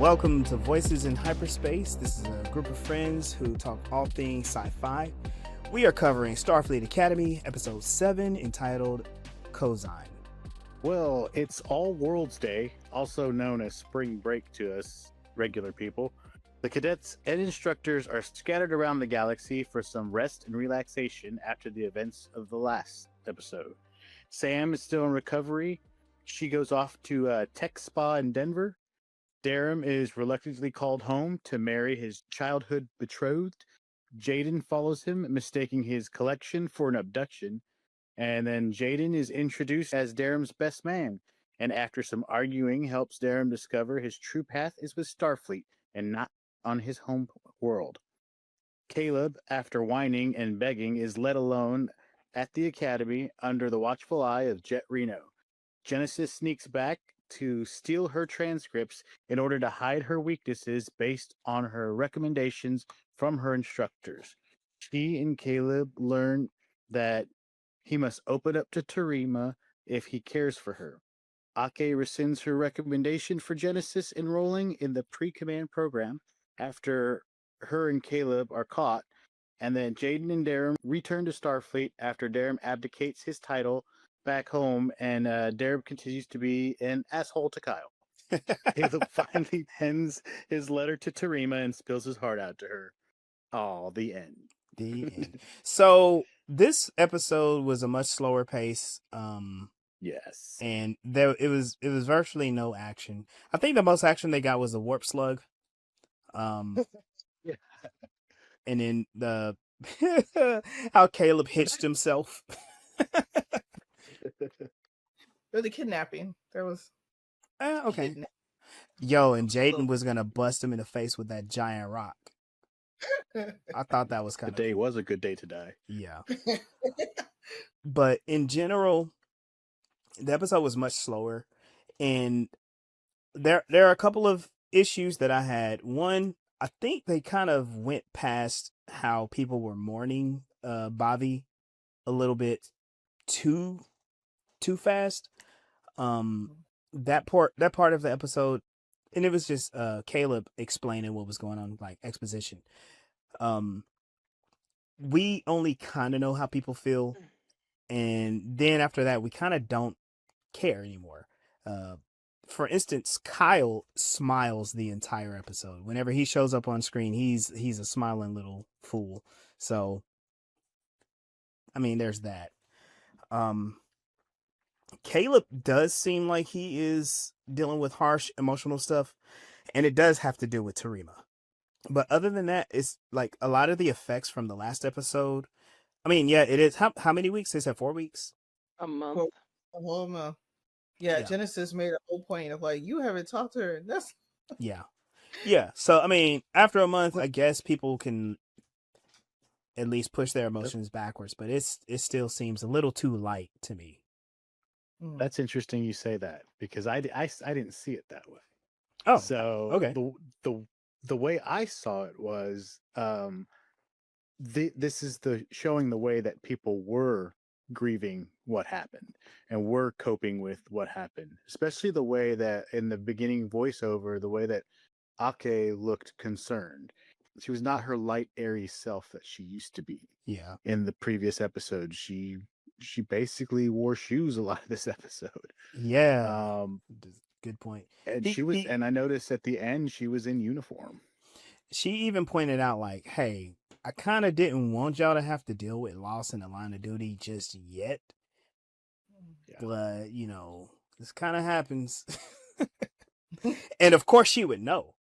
Welcome to Voices in Hyperspace. This is a group of friends who talk all things sci-fi. We are covering Starfleet Academy, Episode 7, entitled Cosine. Well, it's All Worlds Day, also known as spring break to us regular people. The cadets and instructors are scattered around the galaxy for some rest and relaxation after the events of the last episode. Sam is still in recovery. She goes off to a tech spa in Denver. Darem is reluctantly called home to marry his childhood betrothed. Jaden follows him, mistaking his collection for an abduction. And then Jaden is introduced as Darem's best man, and after some arguing, helps Darem discover his true path is with Starfleet and not on his home world. Caleb, after whining and begging, is let alone at the academy under the watchful eye of Jet Reno. Genesis sneaks back to steal her transcripts in order to hide her weaknesses based on her recommendations from her instructors. She and Caleb learn that he must open up to Terima if he cares for her. Ake rescinds her recommendation for Genesis enrolling in the pre-command program after her and Caleb are caught, and then Jaden and Darem return to Starfleet after Darem abdicates his title back home, and Darem continues to be an asshole to Kyle. Caleb finally pens his letter to Terima and spills his heart out to her. Oh, the end. The end. So this episode was a much slower pace. Yes. And it was virtually no action. I think the most action they got was the warp slug. Yeah. And then the how Caleb hitched himself. Or the kidnapping. There was okay. Yo, and Jaden was gonna bust him in the face with that giant rock. I thought that was kind of the day was a good day to die. Yeah. But in general, the episode was much slower, and there are a couple of issues that I had. One, I think they kind of went past how people were mourning Bobby a little bit too fast. That part of the episode, and it was just Caleb explaining what was going on, like exposition. We only kind of know how people feel, and then after that we kind of don't care anymore. For instance, Kyle smiles the entire episode. Whenever he shows up on screen, he's a smiling little fool. So I mean, there's that. Caleb does seem like he is dealing with harsh emotional stuff, and it does have to do with Terima. But other than that, it's like a lot of the effects from the last episode. I mean, yeah, it is. How many weeks? They said 4 weeks? A month. a whole month. Yeah, Genesis made a whole point of like, you haven't talked to her. That's Yeah. So I mean, after a month, I guess people can at least push their emotions backwards, but it still seems a little too light to me. That's interesting you say that, because I didn't see it that way. Oh, so okay. The way I saw it was this is showing the way that people were grieving what happened and were coping with what happened, especially the way that in the beginning voiceover, the way that Ake looked concerned. She was not her light, airy self that she used to be. Yeah. In the previous episode, she basically wore shoes a lot of this episode. Yeah. Good point. And and I noticed at the end she was in uniform. She even pointed out, like, hey, I kind of didn't want y'all to have to deal with loss in the line of duty just yet. Yeah. But, you know, this kind of happens. And of course she would know.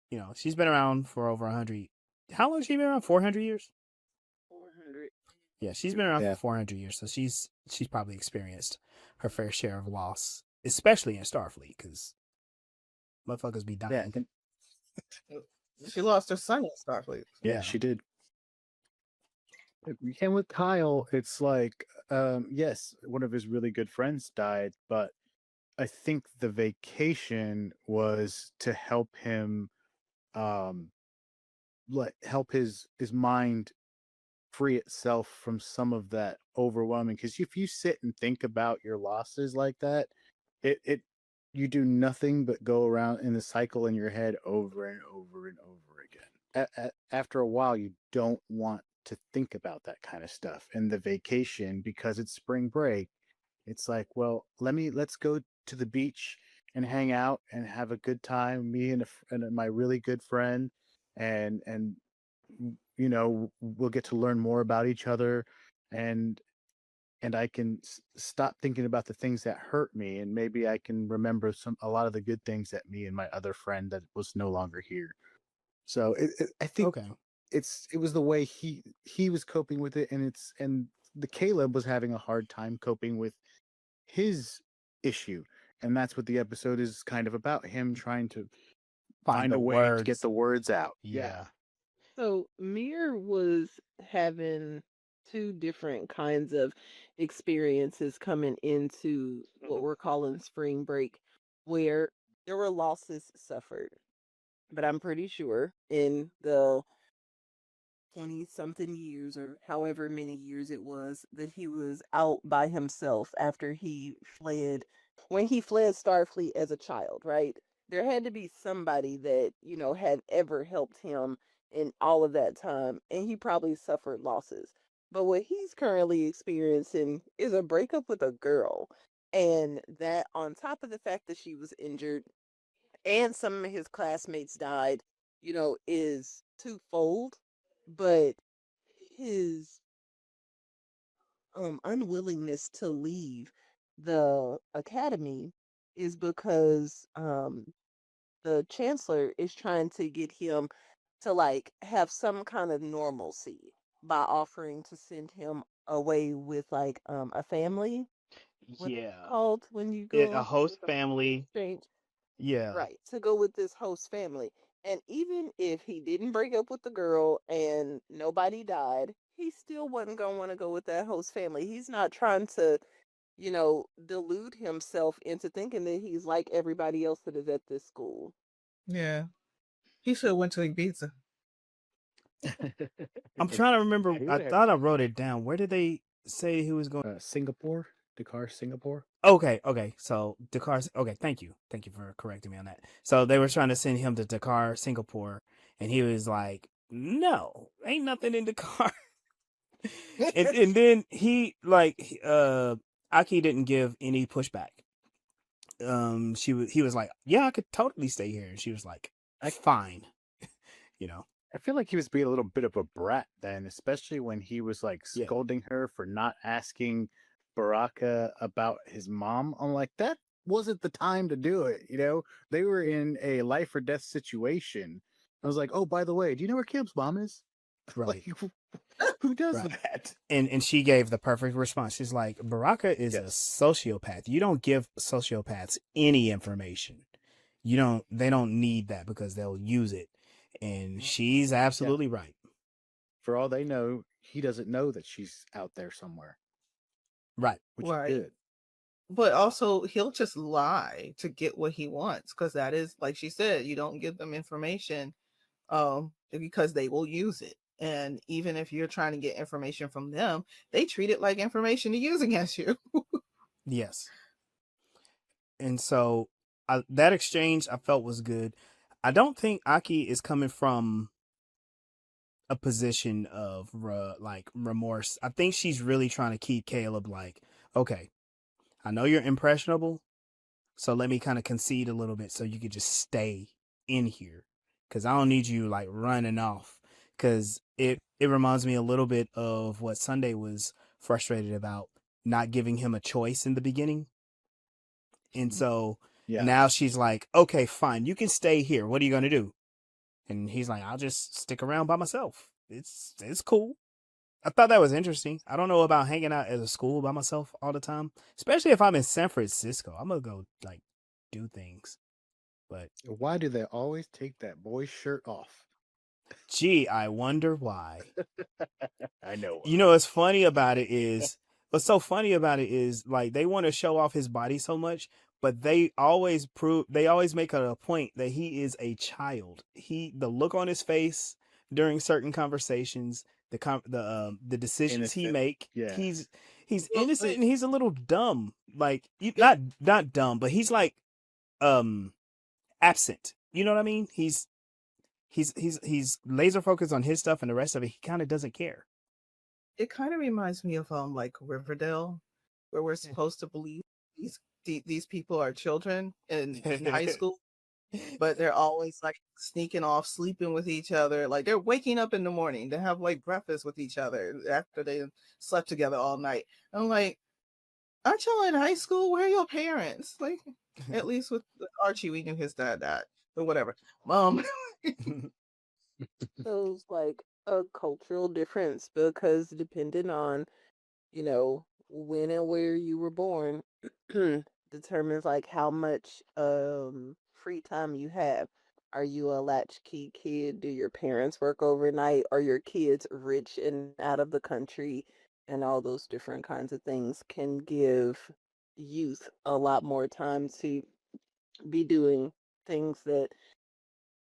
You know, she's been around for over 100. How long has she been around? 400 years? 400. Yeah, she's been around for 400 years, so she's probably experienced her fair share of loss, especially in Starfleet, because motherfuckers be dying. Yeah. She lost her son in Starfleet. Yeah, she did. And with Kyle, it's like, yes, one of his really good friends died, but I think the vacation was to help him, help his mind free itself from some of that overwhelming. Because if you sit and think about your losses like that, it you do nothing but go around in the cycle in your head over and over and over again. After a while, you don't want to think about that kind of stuff. And the vacation, because it's spring break, it's like, well, let's go to the beach and hang out and have a good time. Me and my really good friend, and we'll get to learn more about each other, and I can stop thinking about the things that hurt me, and maybe I can remember a lot of the good things that me and my other friend that was no longer here. So I think Okay. it was the way he was coping with it, and the Caleb was having a hard time coping with his issue, and that's what the episode is kind of about, him trying to Find find the a way to get words. the words out. Yeah. So Mir was having two different kinds of experiences coming into what we're calling spring break, where there were losses suffered. But I'm pretty sure in the 20 something years or however many years it was that he was out by himself after he fled, when he fled Starfleet as a child, right? There had to be somebody that, had ever helped him in all of that time, and he probably suffered losses. But what he's currently experiencing is a breakup with a girl. And that, on top of the fact that she was injured and some of his classmates died, is twofold. But his unwillingness to leave the academy is because the chancellor is trying to get him to like have some kind of normalcy by offering to send him away with like a family. What's it Yeah. called when you A go host with a family. exchange? Yeah. Right, to go with this host family. And even if he didn't break up with the girl and nobody died, he still wasn't going to want to go with that host family. He's not trying to, delude himself into thinking that he's like everybody else that is at this school. Yeah. He should have went to Ibiza. I'm trying to remember. He I would have thought I wrote it down. Where did they say he was going? Singapore, Dakar, Singapore. Okay. So Dakar. Okay, thank you for correcting me on that. So they were trying to send him to Dakar, Singapore, and he was like, "No, ain't nothing in Dakar." and then Aki didn't give any pushback. He was like, "Yeah, I could totally stay here," and she was like, "Fine," you know. I feel like he was being a little bit of a brat then, especially when he was like Yeah. scolding her for not asking Baraka about his mom. I'm like, that wasn't the time to do it. They were in a life or death situation. I was like, oh, by the way, do you know where Caleb's mom is? Right. Like, who does Right. that? And she gave the perfect response. She's like, Baraka is a sociopath. You don't give sociopaths any information. They don't need that because they'll use it. And she's absolutely right. For all they know, he doesn't know that she's out there somewhere. Right. Which Right. is good. But also, he'll just lie to get what he wants, because that is, like she said, you don't give them information because they will use it. And even if you're trying to get information from them, they treat it like information to use against you. Yes. And so that exchange I felt was good. I don't think Aki is coming from a position of remorse. I think she's really trying to keep Caleb like, okay, I know you're impressionable, so let me kind of concede a little bit so you could just stay in here, because I don't need you like running off. Because it reminds me a little bit of what Sunday was frustrated about, not giving him a choice in the beginning. And so now she's like, okay, fine, you can stay here. What are you going to do? And he's like, I'll just stick around by myself. It's cool. I thought that was interesting. I don't know about hanging out at a school by myself all the time, especially if I'm in San Francisco. I'm going to go like do things. But why do they always take that boy's shirt off? Gee, I wonder why. I know. What's funny about it is, like they want to show off his body so much, but they always make it a point that he is a child. The look on his face during certain conversations, the decisions he make, he's innocent and he's a little dumb. Like not dumb, but he's like absent. You know what I mean? He's laser focused on his stuff, and the rest of it he kind of doesn't care. It kind of reminds me of like Riverdale, where we're supposed to believe these people are children in high school, but they're always like sneaking off, sleeping with each other. Like they're waking up in the morning to have like breakfast with each other after they slept together all night. I'm like, aren't y'all in high school? Where are your parents? Like, at least with Archie, we knew his dad died, but whatever. So it's like a cultural difference because depending on, when and where you were born determines like how much free time you have. Are you a latchkey kid? Do your parents work overnight? Are your kids rich and out of the country? And all those different kinds of things can give youth a lot more time to be doing things that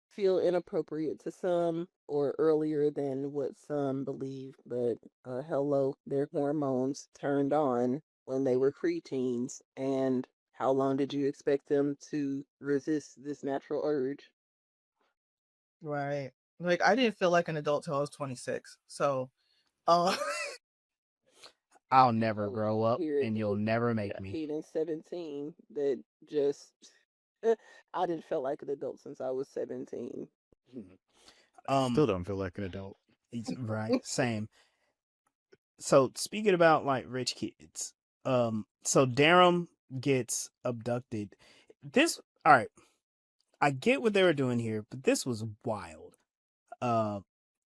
feel inappropriate to some or earlier than what some believe, but hello, their hormones turned on when they were preteens, and how long did you expect them to resist this natural urge? Right. Like I didn't feel like an adult till I was 26. So, uh, I'll never Oh, grow up, here it and you'll is. never make me. 17 that just I didn't feel like an adult since I was 17. I still don't feel like an adult. Right, same. So speaking about like rich kids, so Darem gets abducted. All right. I get what they were doing here, but this was wild.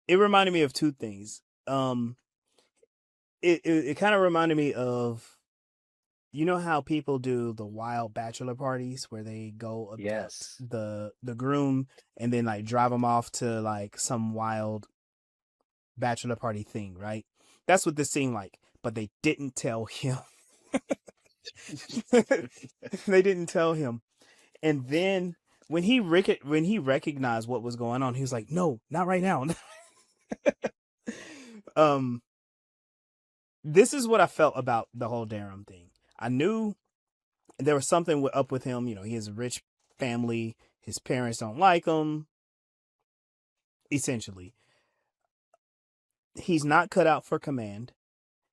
It reminded me of two things. It kind of reminded me of, you know how people do the wild bachelor parties where they go abduct Yes. the groom and then like drive him off to like some wild bachelor party thing, right? That's what this seemed like, but they didn't tell him. They didn't tell him. And then when he recognized what was going on, he was like, "No, not right now." um, this is what I felt about the whole Darem thing. I knew there was something up with him. You know, he has a rich family. His parents don't like him. Essentially, he's not cut out for command.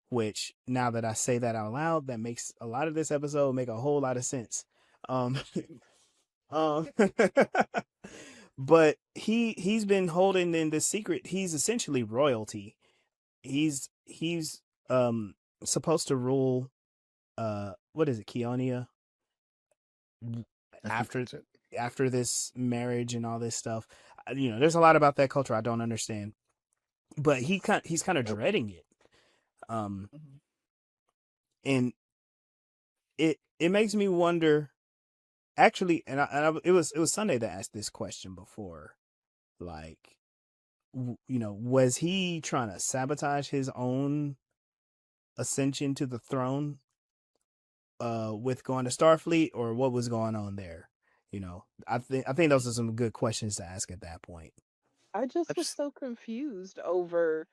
Which, now that I say that out loud, that makes a lot of this episode make a whole lot of sense. Um, um, but he's been holding in this secret. He's essentially royalty. He's supposed to rule what is it, Keonia, after this marriage and all this stuff. You know, there's a lot about that culture I don't understand, but he's kind of dreading it. And it makes me wonder, actually, it was Sunday that asked this question before, like, was he trying to sabotage his own ascension to the throne with going to Starfleet, or what was going on there? I think those are some good questions to ask at that point. I just was so confused over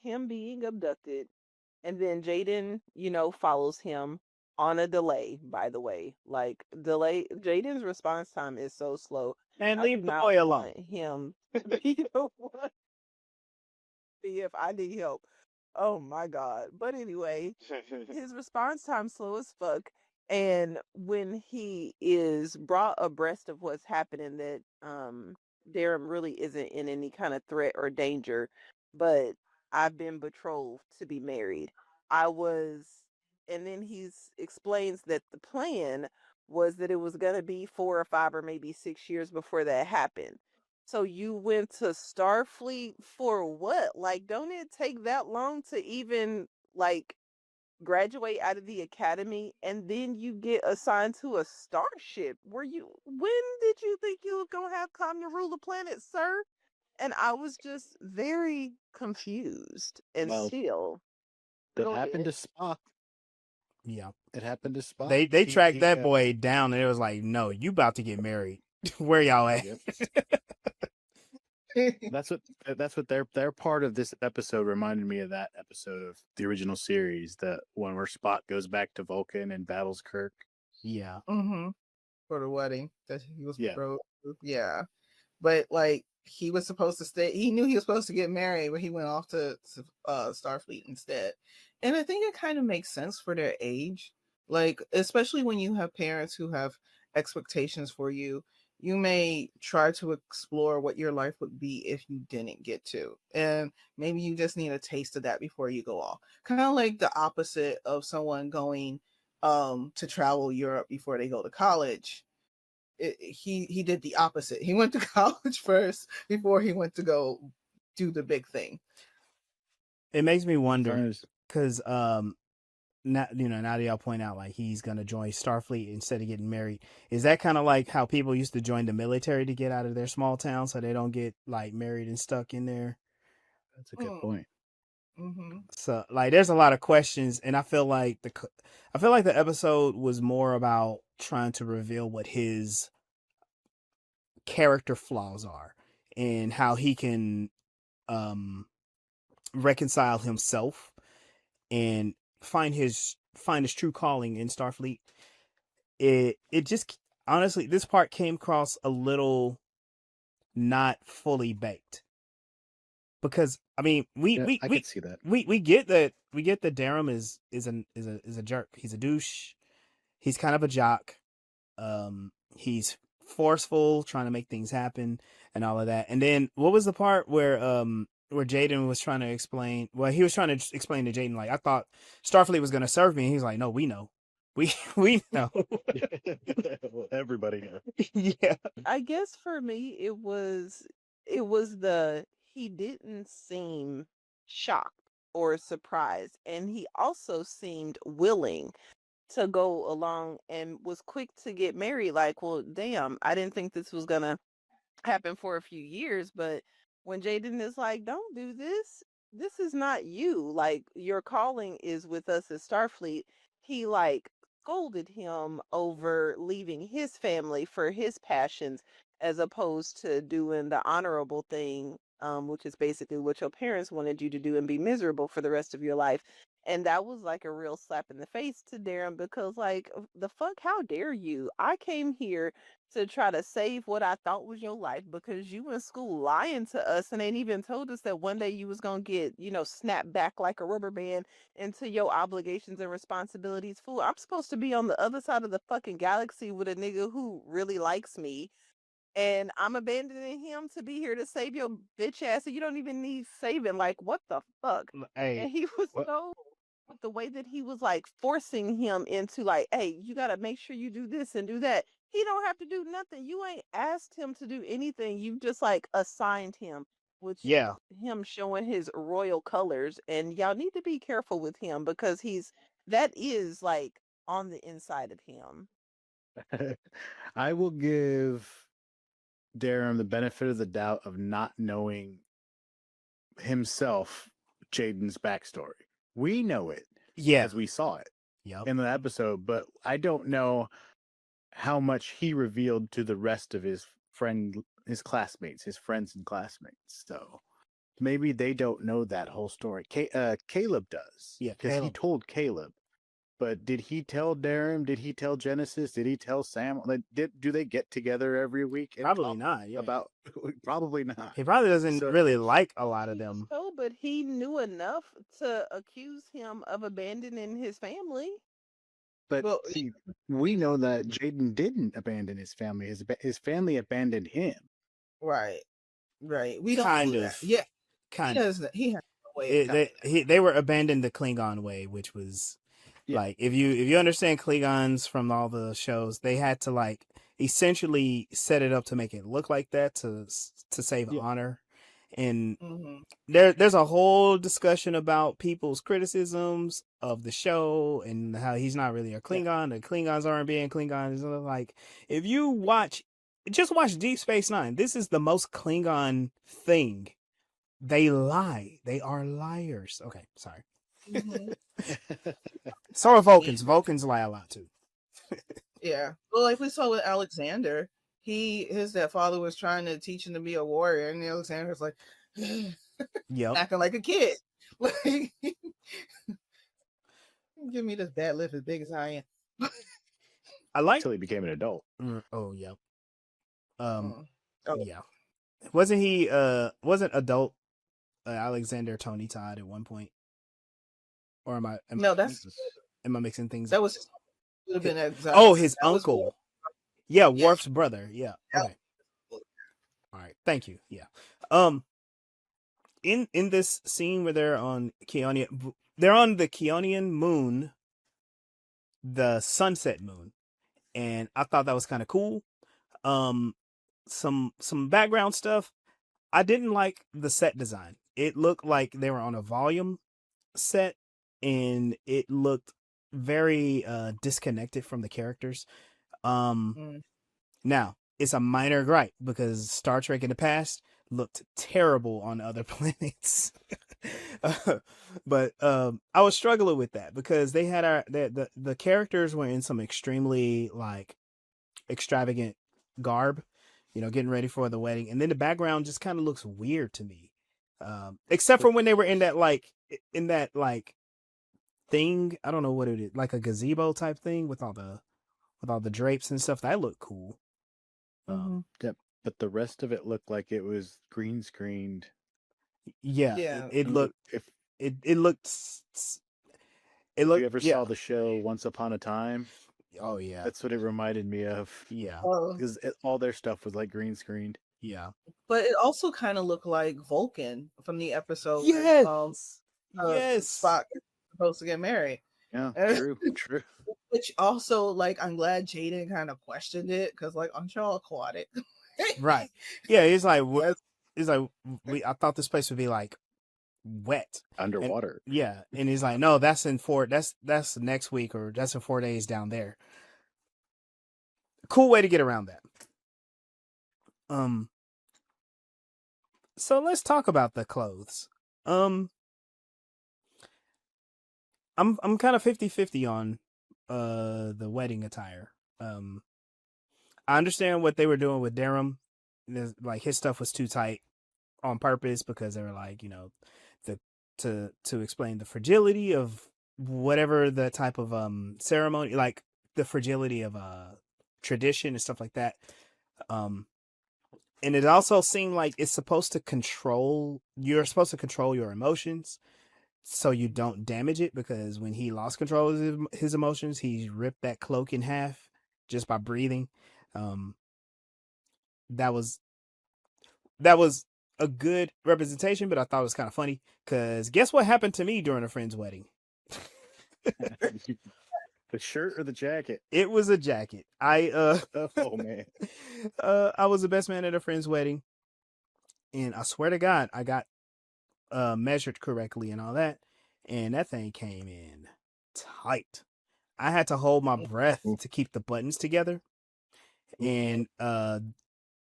him being abducted, and then Jaden, follows him on a delay, by the way. Like, Jaden's response time is so slow. And I do leave the not boy alone. want him to be the one if I need help. Oh my God. But anyway, his response time slow as fuck. And when he is brought abreast of what's happening, that Darren really isn't in any kind of threat or danger, but I've been betrothed to be married. I was, and then explains that the plan was that it was going to be 4 or 5 or maybe 6 years before that happened. So you went to Starfleet for what? Like, don't it take that long to even like graduate out of the academy and then you get assigned to a starship? When did you think you were gonna have time to rule the planet, sir? And I was just very confused and Well, still. That Go happened to ahead. Spock. Yeah, It happened to Spock. they tracked that boy down, and it was like, "No, you about to get married. Where y'all at?" Yep. That's what their part of this episode reminded me of, that episode of the original series, that one where Spock goes back to Vulcan and battles Kirk. Yeah. Mm-hmm. for the wedding that he was Yeah. bro. Yeah, but like he was supposed to stay. He knew he was supposed to get married, but he went off to Starfleet instead. And I think it kind of makes sense for their age, like especially when you have parents who have expectations for you. You may try to explore what your life would be if you didn't get to, and maybe you just need a taste of that before you go off. Kind of like the opposite of someone going to travel Europe before they go to college. He did the opposite. He went to college first before he went to go do the big thing. It makes me wonder Sometimes- because now now that y'all point out like he's gonna join Starfleet instead of getting married. Is that kind of like how people used to join the military to get out of their small town so they don't get like married and stuck in there? That's a good point. Mm-hmm. So like there's a lot of questions, and I feel like the episode was more about trying to reveal what his character flaws are and how he can reconcile himself and find his true calling in Starfleet. It just honestly, this part came across a little not fully baked, because I mean I could see that. we get that Darem is a jerk. He's a douche. He's kind of a jock. He's forceful, trying to make things happen and all of that. And then what was the part where Jaden was trying to explain? Well, he was trying to explain to Jaden like, I thought Starfleet was going to serve me. And he's like, no, we know. We know. Well, everybody knows. Yeah. I guess for me it was the he didn't seem shocked or surprised, and he also seemed willing to go along and was quick to get married. Like, well, damn, I didn't think this was gonna happen for a few years, but when Jaden is like, don't do this, this is not you. Like, your calling is with us at Starfleet. He like scolded him over leaving his family for his passions as opposed to doing the honorable thing, which is basically what your parents wanted you to do and be miserable for the rest of your life. And that was like a real slap in the face to Darren, because like, the fuck, how dare you? I came here to try to save what I thought was your life because you in school lying to us and ain't even told us that one day you was gonna get, snapped back like a rubber band into your obligations and responsibilities. Fool, I'm supposed to be on the other side of the fucking galaxy with a nigga who really likes me, and I'm abandoning him to be here to save your bitch ass, and you don't even need saving. Like, what the fuck? Hey, And he was What? so, the way that he was like forcing him into like, hey, you got to make sure you do this and do that. He don't have to do nothing. You ain't asked him to do anything. You just like assigned him, which yeah. him showing his royal colors. And y'all need to be careful with him because that is like on the inside of him. I will give Darren the benefit of the doubt of not knowing himself Jaden's backstory. We know it Yeah. as we saw it Yep. in the episode, but I don't know how much he revealed to the rest of his classmates, his friends and classmates. So maybe they don't know that whole story. Caleb does. Yeah, Because he Caleb. told Caleb. But did he tell Darren? Did he tell Genesis? Did he tell Sam? Like, do they get together every week and Probably talk not. Yeah. about? Probably not. He probably doesn't So- really like a lot of them. So, but he knew enough to accuse him of abandoning his family. But Well, see, we know that Jaden didn't abandon his family. His family abandoned him. right. We don't Kind know of. that. Yeah, he Kind of. doesn't. He has no way of They were abandoned the Klingon way, which was like if you understand Klingons from all the shows, they had to like essentially set it up to make it look like that to save honor. And there's a whole discussion about people's criticisms of the show and how he's not really a Klingon. The Klingons aren't being Klingons. Like, if you just watch Deep Space Nine. This is the most Klingon thing. They lie. They are liars. Okay, sorry. So are Vulcans. Vulcans lie a lot too. Yeah. Well, like we saw with Alexander, his father was trying to teach him to be a warrior, and Alexander's like, Yep. acting like a kid. Like, give me this bad lip as big as I am. I like. until he became an adult. Oh yeah. Oh. Yeah. Wasn't he? Wasn't adult Alexander Tony Todd at one point? Or am I? No, that's Am I mixing things? that was would have been exact. Oh, his that was uncle. Worf. Yeah, Yeah. Worf's brother. Yeah. Okay. All right. Thank you. Yeah. In this scene where they're on Keonian, they're on the Keonian moon, the sunset moon, and I thought that was kind of cool. Some background stuff. I didn't like the set design. It looked like they were on a volume set, and it looked very disconnected from the characters. Now it's a minor gripe because Star Trek in the past looked terrible on other planets. But I was struggling with that because they had the characters were in some extremely like extravagant garb, getting ready for the wedding, and then the background just kind of looks weird to me. Except for when they were in that thing, I don't know what it is, like a gazebo type thing with all the drapes and stuff. That looked cool. Yep. But the rest of it looked like it was green screened. Yeah. Yeah. It looked. If It looked. It looked. you ever saw the show Once Upon a Time, Oh yeah. that's what it reminded me of. Yeah. Because all their stuff was like green screened. Yeah. But it also kind of looked like Vulcan from the episode. Yes. Yes. Spock is supposed to get married. Yeah, true, true. Which also, like, I'm glad Jaden kind of questioned it because, like, aren't y'all aquatic? Right. Yeah. It's like I thought this place would be like wet Underwater. and he's like, no, that's in that's next week, or that's in 4 days down there. Cool way to get around that. So let's talk about the clothes. I'm kind of 50-50 on the wedding attire. I understand what they were doing with Darem. Like his stuff was too tight on purpose because they were like, to explain the fragility of whatever the type of ceremony, like the fragility of tradition and stuff like that. And it also seemed like you're supposed to control your emotions so you don't damage it, because when he lost control of his emotions, he ripped that cloak in half just by breathing. That was a good representation, but I thought it was kind of funny because guess what happened to me during a friend's wedding? The shirt or the jacket? It was a jacket. Oh man. I was the best man at a friend's wedding, and I swear to God, I got measured correctly and all that, and that thing came in tight. I had to hold my breath to keep the buttons together, and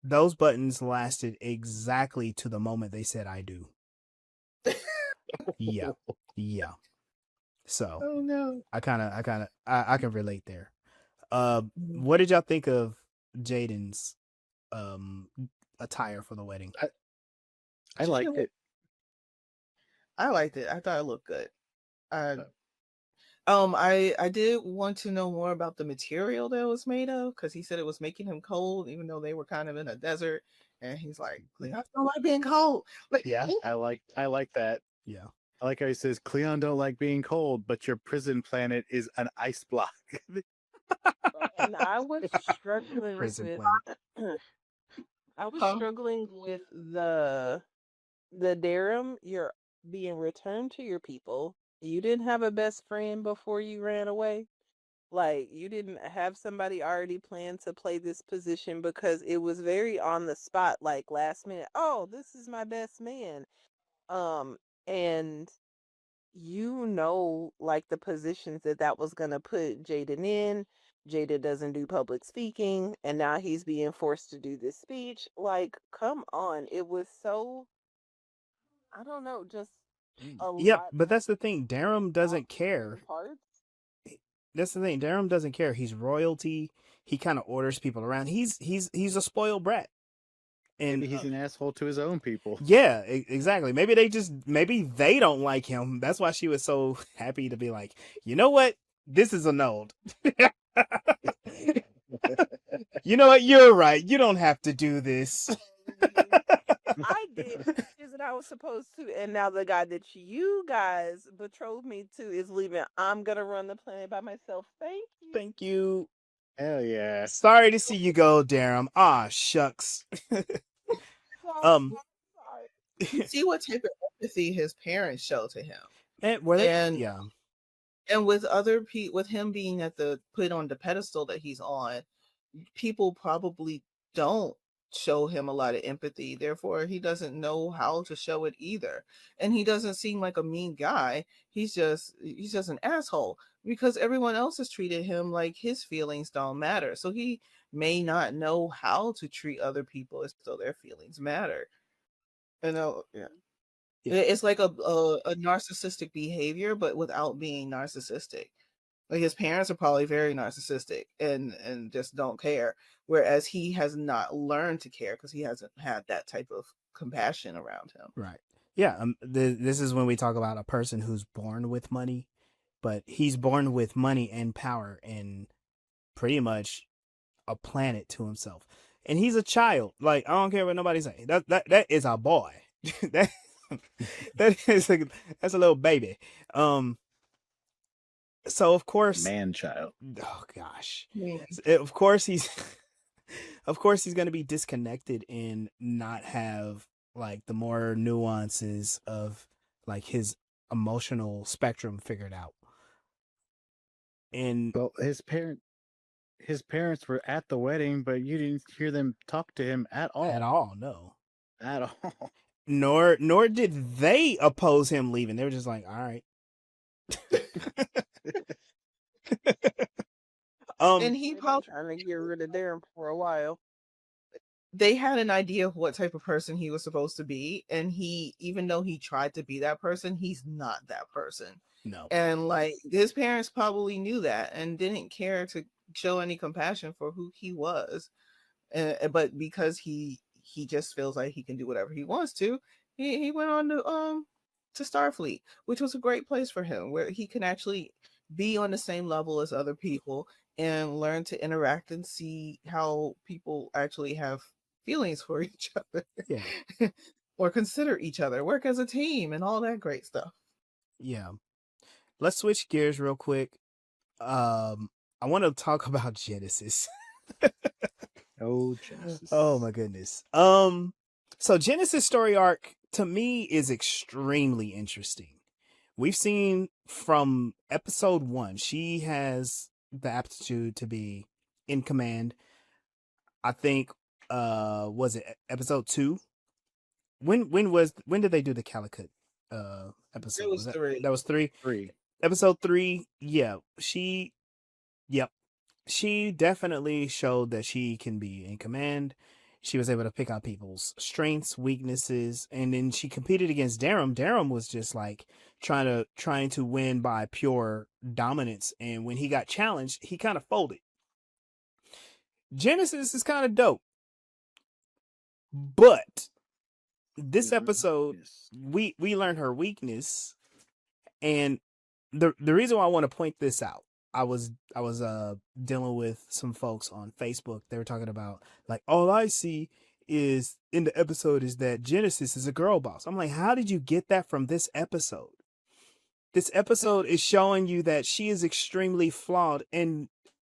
those buttons lasted exactly to the moment they said I do. Yeah. So oh no, I can relate there. What did y'all think of Jaden's attire for the wedding? I liked it. I liked it. I thought it looked good. I did want to know more about the material that it was made of, because he said it was making him cold, even though they were kind of in a desert. And he's like, I don't like being cold. Like, yeah, I like that. Yeah. I like how he says, Cleon don't like being cold, but your prison planet is an ice block. And I was struggling Prison with I was struggling with the Darem. You're being returned to your people. You didn't have a best friend before you ran away. Like, you didn't have somebody already planned to play this position, because it was very on the spot, like last minute. Oh, this is my best man. And like the positions that was gonna put Jaden in. Jada doesn't do public speaking, and now he's being forced to do this speech. Like, come on. It was so, I don't know, just a lot. But that's the thing. Darem doesn't care. Parts. That's the thing. Darem doesn't care. He's royalty. He kind of orders people around. He's a spoiled brat. And maybe he's an asshole to his own people. Yeah, exactly. Maybe they don't like him. That's why she was so happy to be like, you know what? This is annulled. You know what? You're right. You don't have to do this. I did is that I was supposed to, and now the guy that you guys betrothed me to is leaving. I'm gonna run the planet by myself. Thank you. Thank you. Hell yeah. Sorry to see you go, Darem. Ah, shucks. um, You see what type of empathy his parents show to him, were they? and Yeah. and with other people, with him being at the put on the pedestal that he's on, people probably don't show him a lot of empathy. Therefore, he doesn't know how to show it either. And he doesn't seem like a mean guy. He's just an asshole because everyone else has treated him like his feelings don't matter. So he may not know how to treat other people as though their feelings matter. You know, yeah. Yeah. It's like a narcissistic behavior, but without being narcissistic. Like his parents are probably very narcissistic and just don't care, whereas he has not learned to care because he hasn't had that type of compassion around him. Right. Yeah. This is when we talk about a person who's born with money, but he's born with money and power and pretty much a planet to himself. And he's a child. Like, I don't care what nobody say. That is a boy. that that's a little baby. So of course, Man child. oh gosh, Yeah. of course he's going to be disconnected and not have like the more nuances of like his emotional spectrum figured out. And Well, his parents were at the wedding, but you didn't hear them talk to him at all. No. At all. Nor did they oppose him leaving. They were just like, all right. And he They've been probably trying to get rid of Darren for a while. they had an idea of what type of person he was supposed to be, and he, even though he tried to be that person, he's not that person. No. And like his parents probably knew that and didn't care to show any compassion for who he was. But because he just feels like he can do whatever he wants to, he went on to Starfleet, which was a great place for him, where he can actually be on the same level as other people and learn to interact and see how people actually have feelings for each other. Yeah. Or consider each other, work as a team, and all that great stuff. Yeah. Let's switch gears real quick. I want to talk about Genesis. Oh, Genesis. Oh my goodness. So Genesis story arc to me is extremely interesting. We've seen from episode 1, she has the aptitude to be in command. I think was it episode 2? When did they do the Calicut episode? It was 3. That was 3. 3. Episode 3, yeah. She definitely showed that she can be in command. She was able to pick out people's strengths, weaknesses, and then she competed against Darem. Darem was just like trying to win by pure dominance, and when he got challenged, he kind of folded. Genesis is kind of dope. But this episode, we learned her weakness, and the reason why I want to point this out, I was dealing with some folks on Facebook. They were talking about like, all I see is in the episode is that Genesis is a girl boss. I'm like, how did you get that from this episode? This episode is showing you that she is extremely flawed and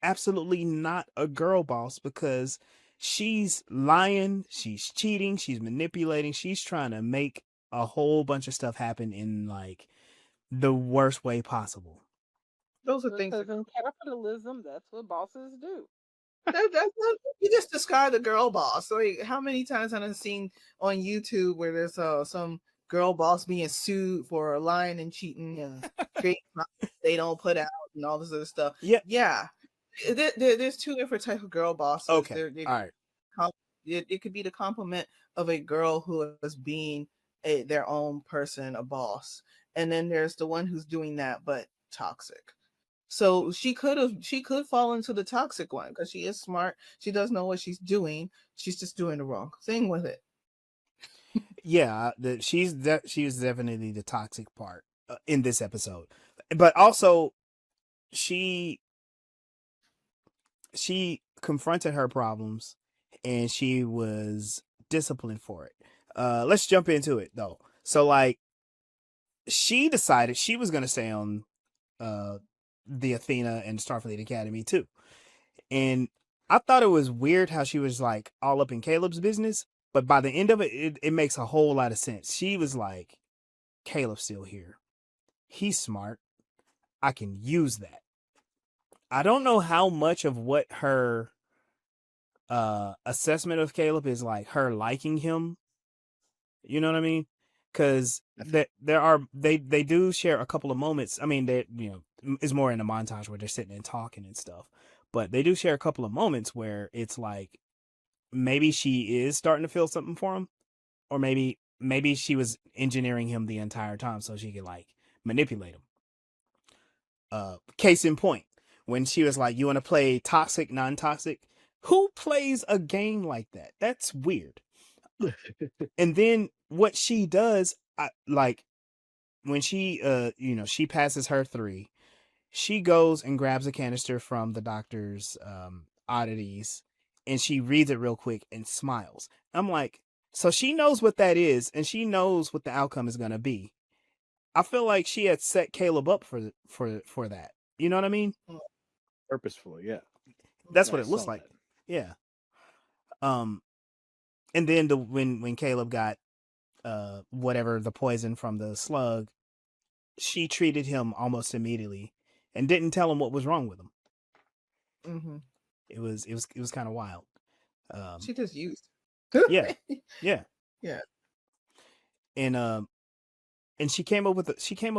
absolutely not a girl boss, because she's lying, she's cheating, she's manipulating, she's trying to make a whole bunch of stuff happen in like the worst way possible. Those are things. Because in capitalism, that's what bosses do. That's not, you just described a girl boss. Like, how many times have I seen on YouTube where there's some girl boss being sued for lying and cheating and creating they don't put out and all this other stuff? Yeah. There's 2 different types of girl bosses. Okay, all right. It could be the compliment of a girl who is being their own person, a boss, and then there's the one who's doing that but toxic. So she could fall into the toxic one because she is smart. She does know what she's doing. She's just doing the wrong thing with it. Yeah, she is definitely the toxic part in this episode. But also, she confronted her problems and she was disciplined for it. Let's jump into it though. So like she decided she was gonna stay on the Athena and Starfleet Academy too. And I thought it was weird how she was like all up in Caleb's business, but by the end of it, it makes a whole lot of sense. She was like, Caleb's still here. He's smart. I can use that. I don't know how much of what her assessment of Caleb is like her liking him. You know what I mean? Because they do share a couple of moments. I mean, they it's more in a montage where they're sitting and talking and stuff, but they do share a couple of moments where it's like maybe she is starting to feel something for him, or maybe she was engineering him the entire time so she could like manipulate him. Case in point, when she was like, "You want to play toxic, non-toxic?" Who plays a game like that? That's weird. And then what she does, like when she, she passes her 3, she goes and grabs a canister from the doctor's oddities, and she reads it real quick and smiles. I'm like, so she knows what that is, and she knows what the outcome is gonna be. I feel like she had set Caleb up for that. You know what I mean? Purposefully, yeah. That's Yeah, what I it looks saw like. that. Yeah. And then when Caleb got whatever the poison from the slug, she treated him almost immediately and didn't tell him what was wrong with him. Mm-hmm. It was kind of wild. She just used. Yeah, yeah, Yeah. And she came up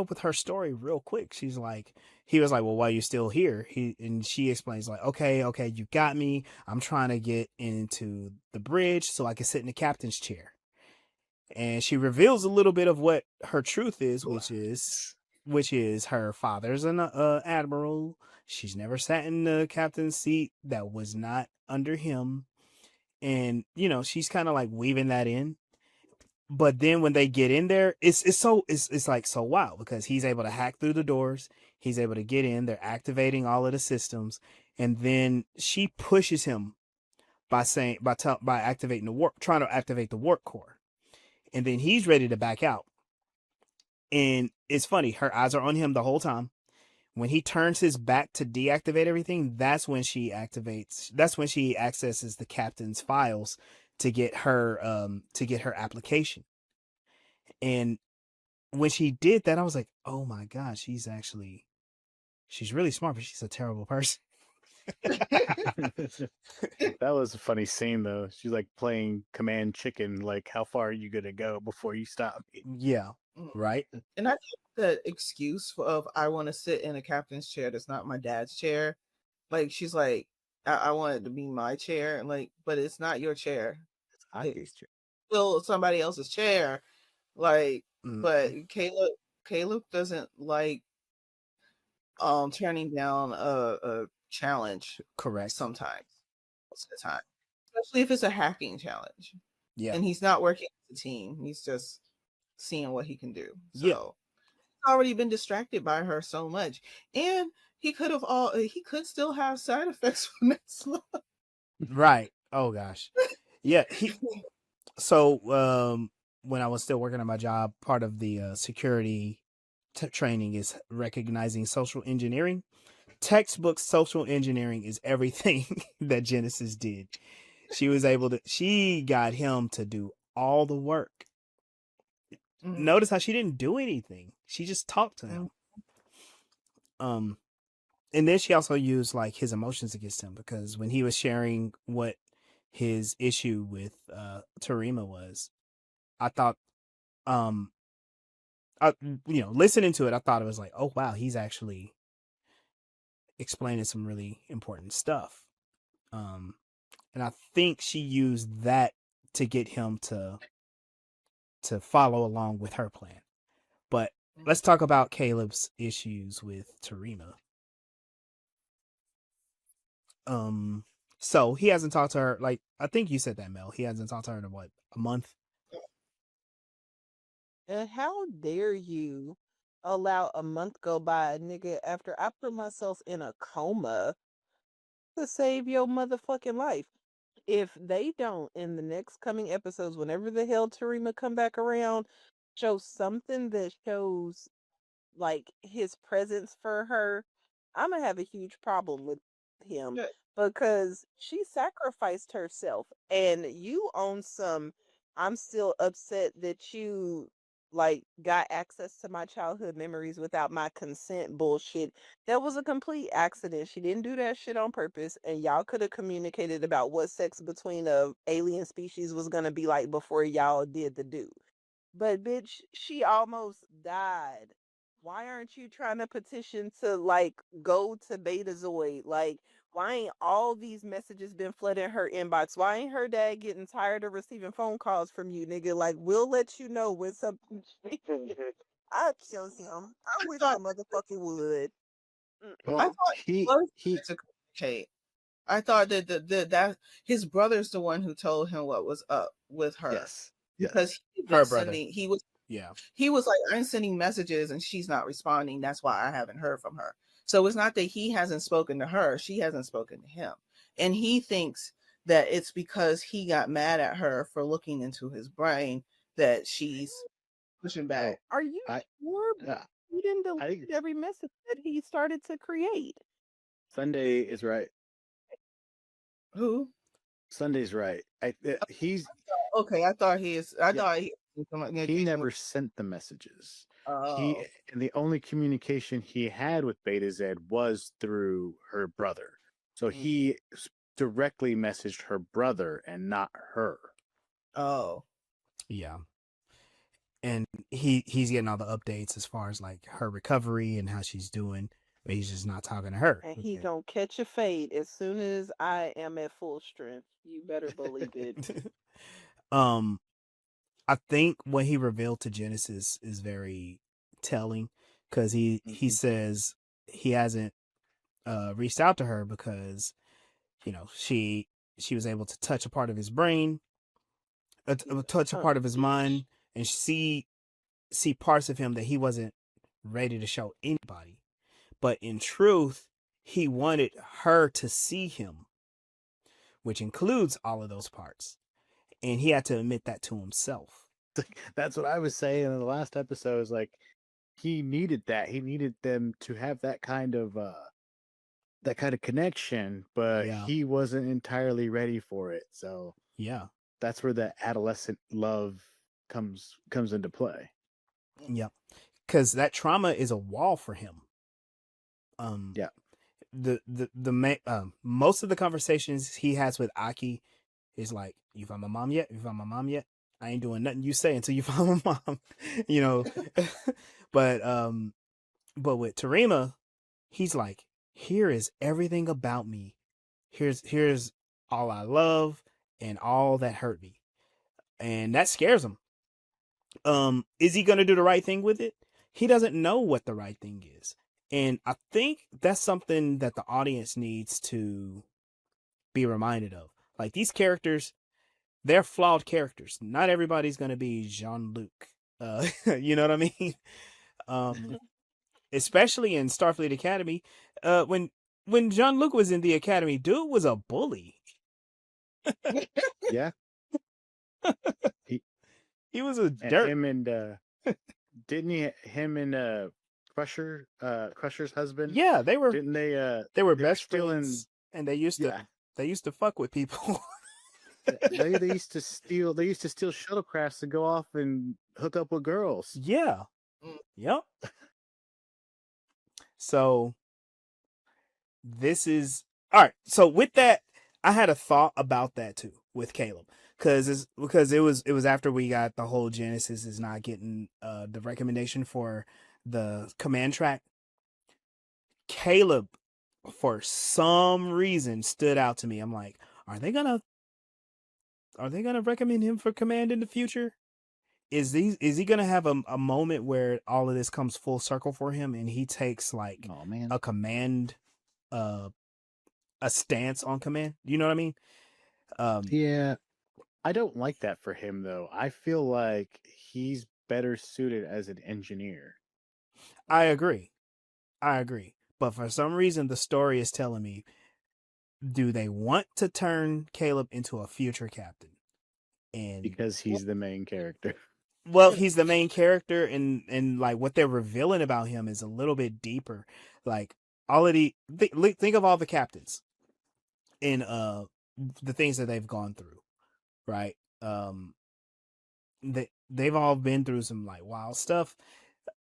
with her story real quick. She's like, he was like, well, why are you still here? And she explains like, okay, you got me. I'm trying to get into the bridge so I can sit in the captain's chair. And she reveals a little bit of what her truth is, which is her father's an admiral. She's never sat in the captain's seat that was not under him. And, she's kind of like weaving that in. But then when they get in there, it's like so wild because he's able to hack through the doors. He's able to get in. They're activating all of the systems. And then she pushes him by activating trying to activate the warp core. And then he's ready to back out. And it's funny, her eyes are on him the whole time. When he turns his back to deactivate everything, that's when she accesses the captain's files to get her application. And when she did that, I was like, oh my god, she's really smart, but she's a terrible person. That was a funny scene though. She's like playing command chicken, like how far are you gonna go before you stop me? Yeah, right. And I think the excuse of I want to sit in a captain's chair that's not my dad's chair. Like she's like, I want it to be my chair, and like, but it's not your chair. Aki's chair. Still somebody else's chair. Like, Mm, but Caleb doesn't like turning down a challenge correct. sometimes, most of the time. Especially if it's a hacking challenge. Yeah. And he's not working as a team. He's just seeing what he can do. So Yeah. he's already been distracted by her so much. And he could still have side effects from that slug. Right. Oh gosh. Yeah. So when I was still working on my job, part of the security training is recognizing social engineering. Textbook social engineering is everything that Genesis did. She got him to do all the work. Notice how she didn't do anything. She just talked to him. And then she also used like his emotions against him, because when he was sharing what his issue with Tarima was, I thought listening to it, I thought it was like, oh wow, he's actually explaining some really important stuff. And I think she used that to get him to follow along with her plan. But let's talk about Caleb's issues with Tarima. So he hasn't talked to her, like, I think you said that, Mel. He hasn't talked to her in what, a month? How dare you allow a month go by, nigga, after I put myself in a coma to save your motherfucking life. If they don't, in the next coming episodes, whenever the hell Tarima come back around, show something that shows like his presence for her, I'm gonna have a huge problem with him Yeah, because she sacrificed herself, and you own some. I'm still upset that you like got access to my childhood memories without my consent bullshit. That was a complete accident. She didn't do that shit on purpose, and y'all could have communicated about what sex between a alien species was gonna be like before y'all did the do. But bitch, she almost died. Why aren't you trying to petition to like go to Betazoid? Like, why ain't all these messages been flooding her inbox? Why ain't her dad getting tired of receiving phone calls from you, nigga? Like, we'll let you know when something. I kills him. I I wish thought the motherfucking would. I Well, Mm-mm. thought he he was he trying to communicate. I thought that that his brother's the one who told him what was up with her yes, yes. because he'd been Her brother. sending. Yeah. He was like, I'm sending messages and she's not responding. That's why I haven't heard from her. So it's not that he hasn't spoken to her; she hasn't spoken to him, and he thinks that it's because he got mad at her for looking into his brain that she's pushing back. Well, Are you I sure he didn't I delete think every message that he started to create? Sunday is right. Who? Sunday's right. He's Okay, I thought I yeah. thought he had some He communication with. never sent the messages. He Oh, and the only communication he had with Beta Z was through her brother. So mm, he directly messaged her brother and not her. oh, Yeah. And he's getting all the updates as far as like her recovery and how she's doing, but he's just not talking to her. And he Okay. gonna catch a fade as soon as I am at full strength. You better believe it. um, I think what he revealed to Genesis is very telling because he Mhm. says he hasn't reached out to her because she was able to touch a part of his brain, touch a Son of part a of his bitch. mind, and see parts of him that he wasn't ready to show anybody. But in truth, he wanted her to see him, which includes all of those parts. And he had to admit that to himself. That's what I was saying in the last episode. Is like he needed that. He needed them to have that kind of connection, but Yeah. he wasn't entirely ready for it. So Yeah. that's where the adolescent love comes into play. Yep. Because that trauma is a wall for him. Yeah. Most of the conversations he has with Aki is like, "You found my mom yet? You found my mom yet? I ain't doing nothing you say until you found my mom." you know. but but with Tarima, he's like, "Here is everything about me. Here's all I love and all that hurt me." And that scares him. Is he gonna do the right thing with it? He doesn't know what the right thing is. And I think that's something that the audience needs to be reminded of. Like these characters, they're flawed characters. Not everybody's gonna be Jean-Luc. You know what I mean? Um, especially in Starfleet Academy. When Jean-Luc was in the academy, dude was a bully. Yeah. He He was a and dirt. him and didn't he him and Crusher's husband, Yeah, they were didn't they were they were best still in friends, and they used to fuck with people. they used to steal shuttlecrafts to go off and hook up with girls. Yeah. mm, Yep. So this is all right. So with that, I had a thought about that too with Caleb because it was after we got the whole Genesis is not getting the recommendation for the command track. Caleb, for some reason, stood out to me. I'm like, are they gonna recommend him for command in the future? Is he gonna have a moment where all of this comes full circle for him and he takes like Oh man. a command uh a stance on command? You know what I mean? Yeah. I don't like that for him though. I feel like he's better suited as an engineer. I agree. I agree. But for some reason, the story is telling me, do they want to turn Caleb into a future captain? And Because he's the main character. well, he's the main character, and like what they're revealing about him is a little bit deeper. Like all of the think of all the captains in the things that they've gone through, right? They've all been through some like wild stuff.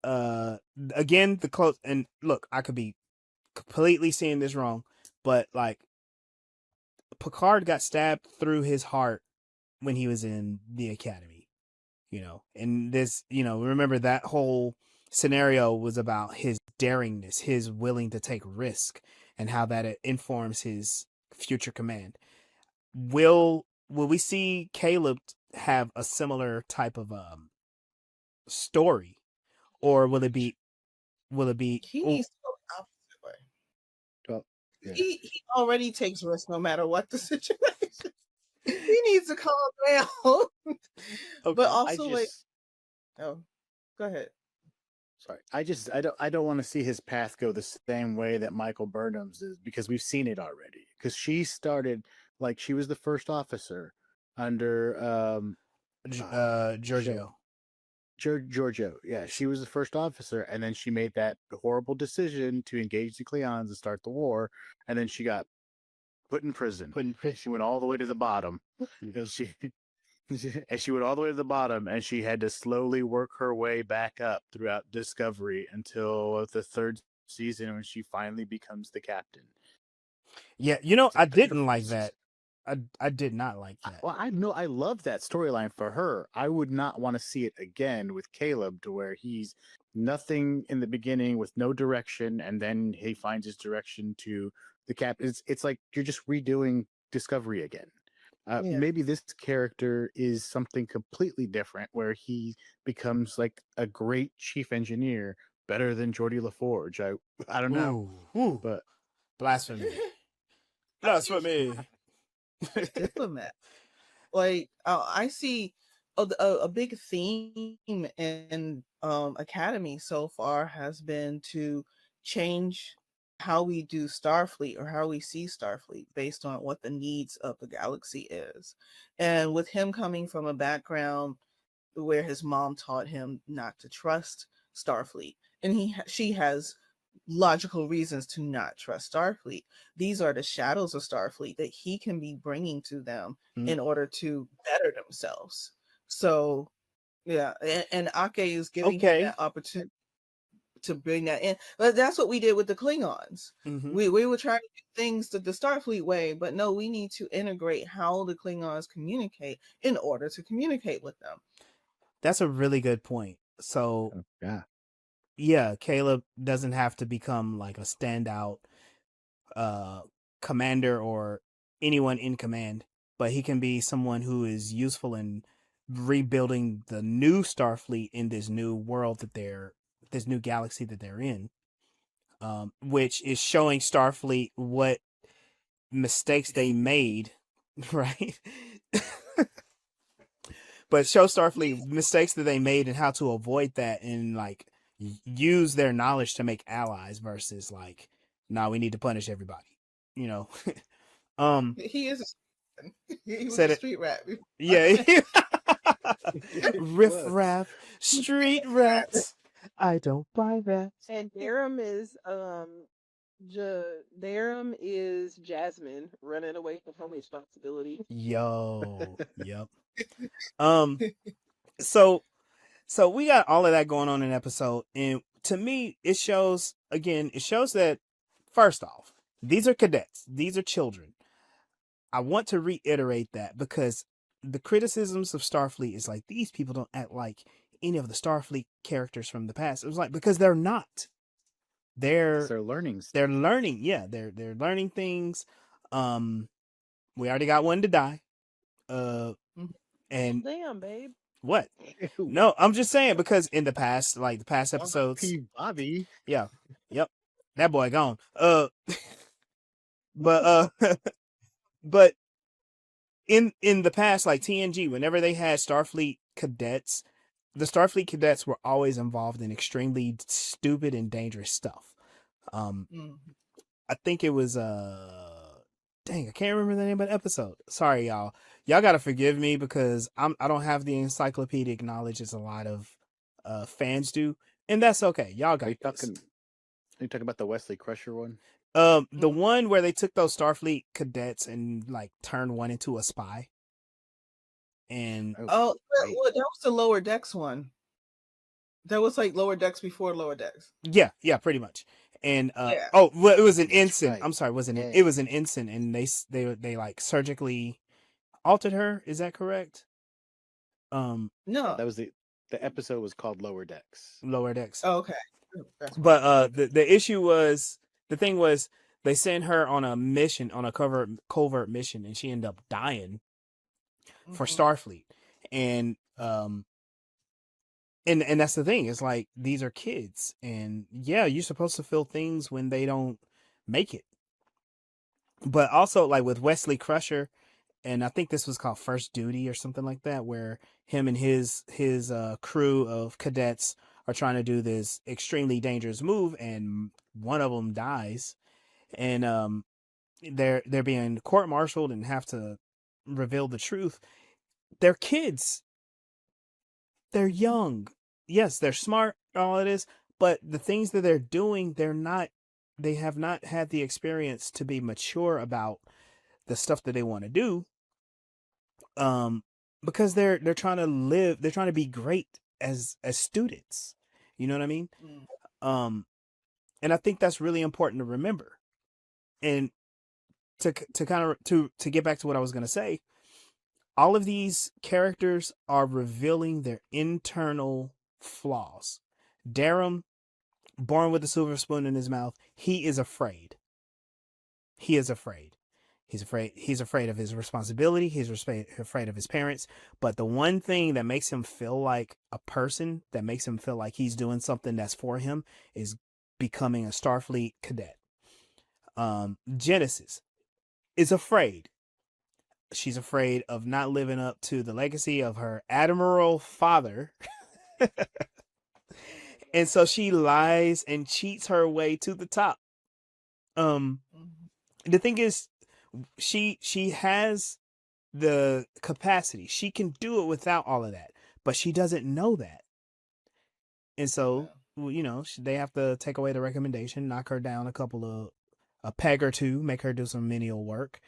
Again, the close, and look, I could be completely seeing this wrong, but like Picard got stabbed through his heart when he was in the academy, and this, remember that whole scenario was about his daringness, his willing to take risk, and how that informs his future command. Will we see Caleb have a similar type of story, or will it be He needs to go the opposite way. Well, yeah. He already takes risks no matter what the situation. He needs to calm down. Okay. But also, like, oh, go ahead. Sorry, I don't want to see his path go the same way that Michael Burnham's is, because we've seen it already. Because she started, like, she was the first officer under Giorgio. Giorgio. Yeah, she was the first officer, and then she made that horrible decision to engage the Klingons and start the war, and then she got put in prison. She went all the way to the bottom. And she went all the way to the bottom, and she had to slowly work her way back up throughout Discovery until the third season when she finally becomes the captain. Yeah, I didn't like that. I did not like that. Well, I love that storyline for her. I would not want to see it again with Caleb, to where he's nothing in the beginning with no direction, and then he finds his direction to the captain. It's like you're just redoing Discovery again. Yeah. Maybe this character is something completely different, where he becomes like a great chief engineer, better than Geordie LaForge. I don't know, Ooh, but blasphemy. Blasphemy. Diplomat. Like, I see a big theme in Academy so far has been to change how we do Starfleet, or how we see Starfleet, based on what the needs of the galaxy is. And with him coming from a background where his mom taught him not to trust Starfleet, and she has logical reasons to not trust Starfleet. These are the shadows of Starfleet that he can be bringing to them in order to better themselves. So, yeah, and Ake is giving him that opportunity to bring that in. But that's what we did with the Klingons. Mm-hmm. We were trying to do things the Starfleet way, but no, we need to integrate how the Klingons communicate in order to communicate with them. That's a really good point. So, yeah, Caleb doesn't have to become like a standout commander or anyone in command, but he can be someone who is useful in rebuilding the new Starfleet in this new world this new galaxy that they're in, which is showing Starfleet what mistakes they made, right? But show Starfleet mistakes that they made and how to avoid that, and like use their knowledge to make allies versus like, nah, we need to punish everybody. He is he was a street rat. Yeah. Riff raff, street rats. I don't buy that. And Darem is Jasmine running away from her responsibility. Yep. So we got all of that going on in the episode, and to me, it shows that, first off, these are cadets, these are children. I want to reiterate that, because the criticisms of Starfleet is like, these people don't act like any of the Starfleet characters from the past. It was like, because they're not. They're learning. They're learning. Yeah, they're learning things. We already got one to die. And damn, babe. What? No, I'm just saying, because in the past, like the past episodes, Bobby. Yeah. Yep. That boy gone. But but in the past, like TNG, whenever they had Starfleet cadets, the Starfleet cadets were always involved in extremely stupid and dangerous stuff. Mm. I think it was dang, I can't remember the name of the episode. Sorry, y'all. Y'all gotta forgive me because I don't have the encyclopedic knowledge as a lot of fans do, and that's okay. Y'all Are got you this. talking? Are you talking about the Wesley Crusher one? The one where they took those Starfleet cadets and like turned one into a spy. And Oh, wait. that was the Lower Decks one. That was like Lower Decks before Lower Decks. yeah, pretty much. And Yeah. oh, well, it was an That's ensign. right. I'm sorry, wasn't it? Yeah. It was an ensign, and they like surgically altered her. Is that correct? No. That was the episode was called Lower Decks. Lower Decks. Oh, okay. That's what But the issue was, the thing was, they sent her on a mission, on a covert mission, and she ended up dying for Starfleet. And and that's the thing. It's like, these are kids, and yeah, you're supposed to feel things when they don't make it. But also, like with Wesley Crusher, and I think this was called First Duty or something like that, where him and his crew of cadets are trying to do this extremely dangerous move, and one of them dies, and they're being court-martialed and have to reveal the truth. They're kids. They're young. Yes, they're smart, all it is, but the things that they're doing, they have not had the experience to be mature about the stuff that they want to do. Because they're trying to live, they're trying to be great as students. You know what I mean? And I think that's really important to remember. And to kind of to get back to what I was going to say, all of these characters are revealing their internal flaws. Darem, born with a silver spoon in his mouth, he is afraid. He is afraid. He's afraid of his responsibility. He's afraid of his parents. But the one thing that makes him feel like a person, that makes him feel like he's doing something that's for him, is becoming a Starfleet cadet. Genesis is afraid. She's afraid of not living up to the legacy of her admiral father. And so she lies and cheats her way to the top. The thing is, she has the capacity. She can do it without all of that, but she doesn't know that. And so, you know, they have to take away the recommendation, knock her down a peg or two, make her do some menial work,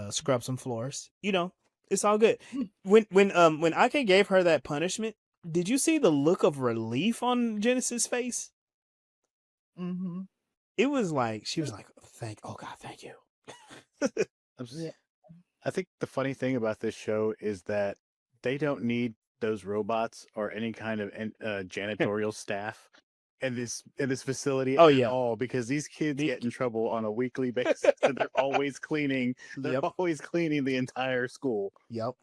scrub some floors. You know, it's all good. When Ake gave her that punishment, did you see the look of relief on Genesis' face? It was like, she was like, oh God, thank you. I think the funny thing about this show is that they don't need those robots or any kind of janitorial staff in this facility at all, because these kids get in trouble on a weekly basis, and they're always cleaning. They're always cleaning the entire school. Yep.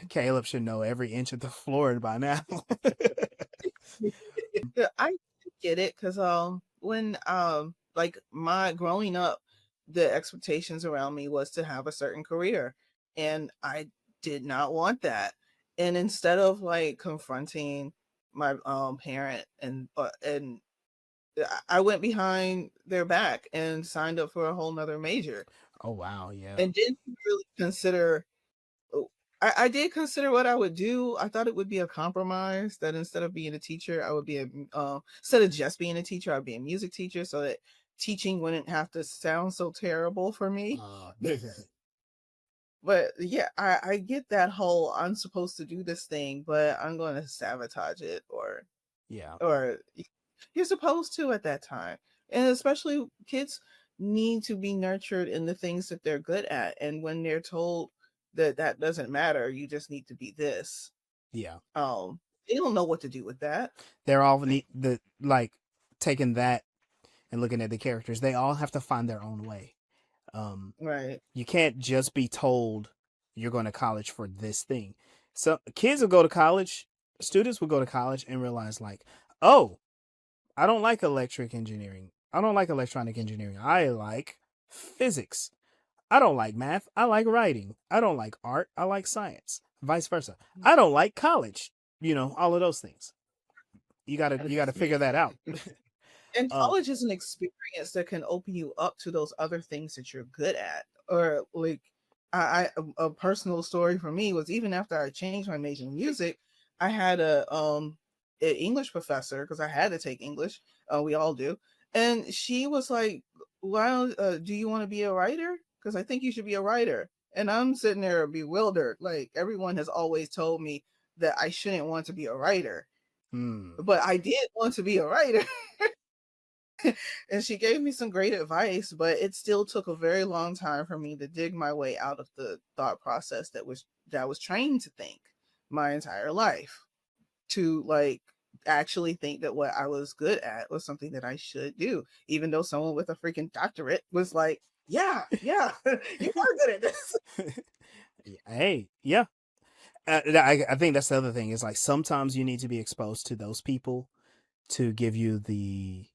Caleb should know every inch of the floor by now. I get it, because when like my growing up, the expectations around me was to have a certain career, and I did not want that. And instead of like confronting my parent and I went behind their back and signed up for a whole nother major. Oh wow, yeah. And didn't really consider. I did consider what I would do. I thought it would be a compromise, that instead of being a teacher, I would be instead of just being a teacher, I'd be a music teacher, so that teaching wouldn't have to sound so terrible for me. But yeah, I get that whole, I'm supposed to do this thing, but I'm going to sabotage it, or you're supposed to at that time. And especially kids need to be nurtured in the things that they're good at. And when they're told that doesn't matter, you just need to be this. Yeah. They don't know what to do with that. They're all like taking that and looking at the characters. They all have to find their own way. Right. You can't just be told you're going to college for this thing. So kids will go to college, students will go to college and realize like, oh, I don't like electric engineering. I don't like electronic engineering. I like physics. I don't like math. I like writing. I don't like art. I like science. Vice versa. I don't like college. all of those things. You gotta figure that out. And um, college is an experience that can open you up to those other things that you're good at. Or like a personal story for me was even after I changed my major in music, I had an English professor because I had to take English. We all do. And she was like, "Well, do you want to be a writer? Because I think you should be a writer." And I'm sitting there bewildered. Like everyone has always told me that I shouldn't want to be a writer, but I did want to be a writer. And she gave me some great advice, but it still took a very long time for me to dig my way out of the thought process that I was trained to think my entire life, to like actually think that what I was good at was something that I should do, even though someone with a freaking doctorate was like, yeah, you are good at this. hey, yeah. I think that's the other thing is like sometimes you need to be exposed to those people to give you the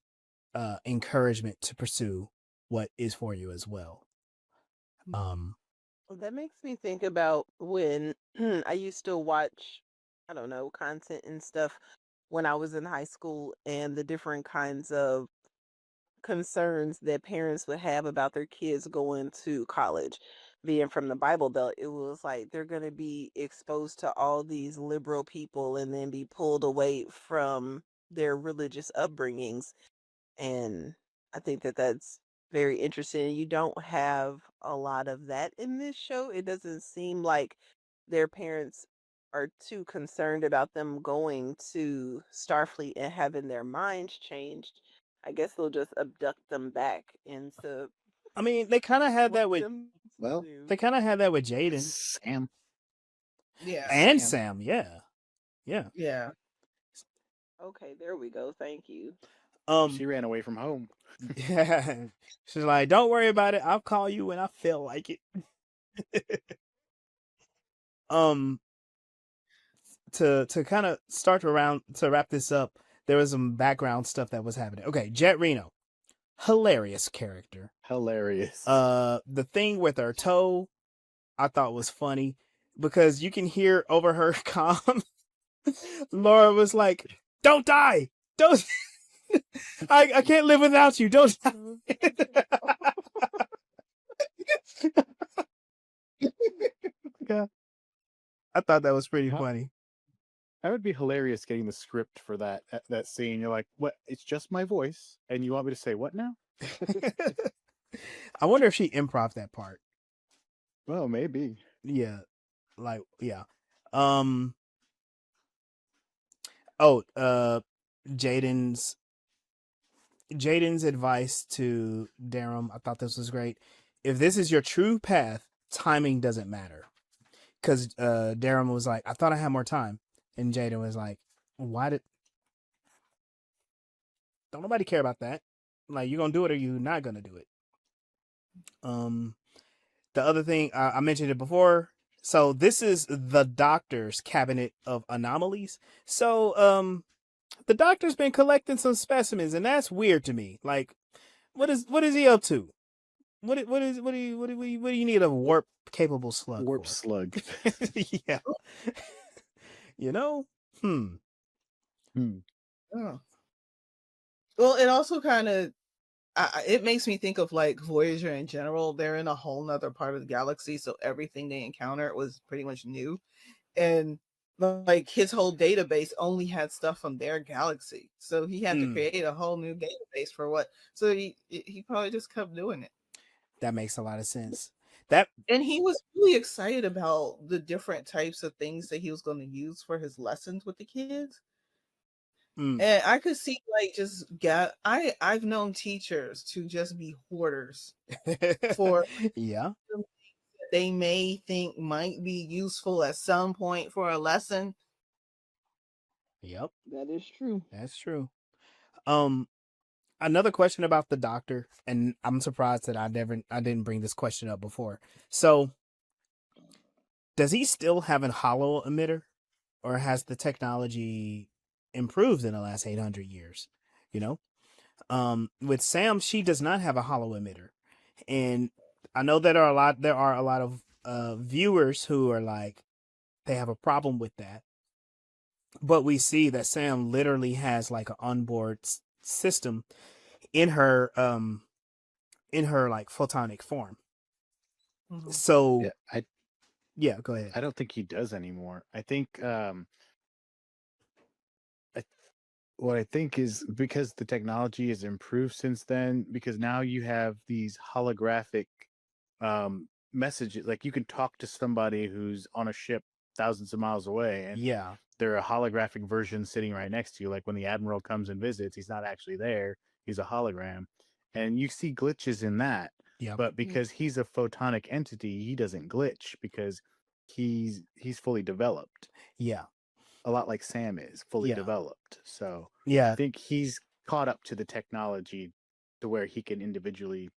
encouragement to pursue what is for you as well. Well, that makes me think about when I used to watch, I don't know, content and stuff when I was in high school and the different kinds of concerns that parents would have about their kids going to college. Being from the Bible Belt, it was like they're going to be exposed to all these liberal people and then be pulled away from their religious upbringings. And I think that that's very interesting. You don't have a lot of that in this show. It doesn't seem like their parents are too concerned about them going to Starfleet and having their minds changed. I guess they'll just abduct them back into I mean, they kind of had what that with them to Well, do. they kind of had that with Jaden Sam. Yeah, and Sam. Sam. Yeah, yeah. Yeah. Okay, there we go. Thank you. She ran away from home. Yeah. She's like, don't worry about it. I'll call you when I feel like it. um, to kind of start around to wrap this up, there was some background stuff that was happening. Okay, Jet Reno, hilarious character. Hilarious. The thing with her toe, I thought was funny because you can hear over her comm. Laura was like, "Don't die, don't." I can't live without you. Don't die. God. I thought that was pretty funny. That would be hilarious getting the script for that scene. You're like, what? It's just my voice, and you want me to say what now? I wonder if she improv that part. Well, maybe. Yeah. Like, yeah. Oh, Jaden's advice to Darem, I thought this was great. If this is your true path, timing doesn't matter. Because Darem was like, I thought I had more time. And Jaden was like, don't nobody care about that. Like, you gonna do it or you not gonna do it. The other thing, I mentioned it before. So this is the doctor's cabinet of anomalies. So the doctor's been collecting some specimens, and that's weird to me. Like, what is he up to? What do you need a warp capable slug Warp for? slug. Yeah. You know? Oh. Well, it also kind of it makes me think of like Voyager in general. They're in a whole nother part of the galaxy, so everything they encountered was pretty much new. And like his whole database only had stuff from their galaxy, so he had to create a whole new database for what. So he probably just kept doing it. That makes a lot of sense. And he was really excited about the different types of things that he was going to use for his lessons with the kids. And I could see like I've known teachers to just be hoarders for yeah. they may think might be useful at some point for a lesson. Yep. That is true. That's true. Another question about the doctor, and I'm surprised that I didn't bring this question up before. So, does he still have a hollow emitter, or has the technology improved in the last 800 years? You know, with Sam, she does not have a hollow emitter, and I know that there are a lot of viewers who are like they have a problem with that. but we see that Sam literally has like an onboard system in her like photonic form. Mhm. So Yeah, yeah, go ahead. I don't think he does anymore. I think what I think is because the technology has improved since then, because now you have these holographic messages. Like you can talk to somebody who's on a ship thousands of miles away, and Yeah, they're a holographic version sitting right next to you. Like when the admiral comes and visits, he's not actually there; he's a hologram, and you see glitches in that. yeah, But because he's a photonic entity, he doesn't glitch because he's fully developed, yeah, a lot like Sam is fully yeah, developed. So I yeah. think he's caught up to the technology to where he can individually.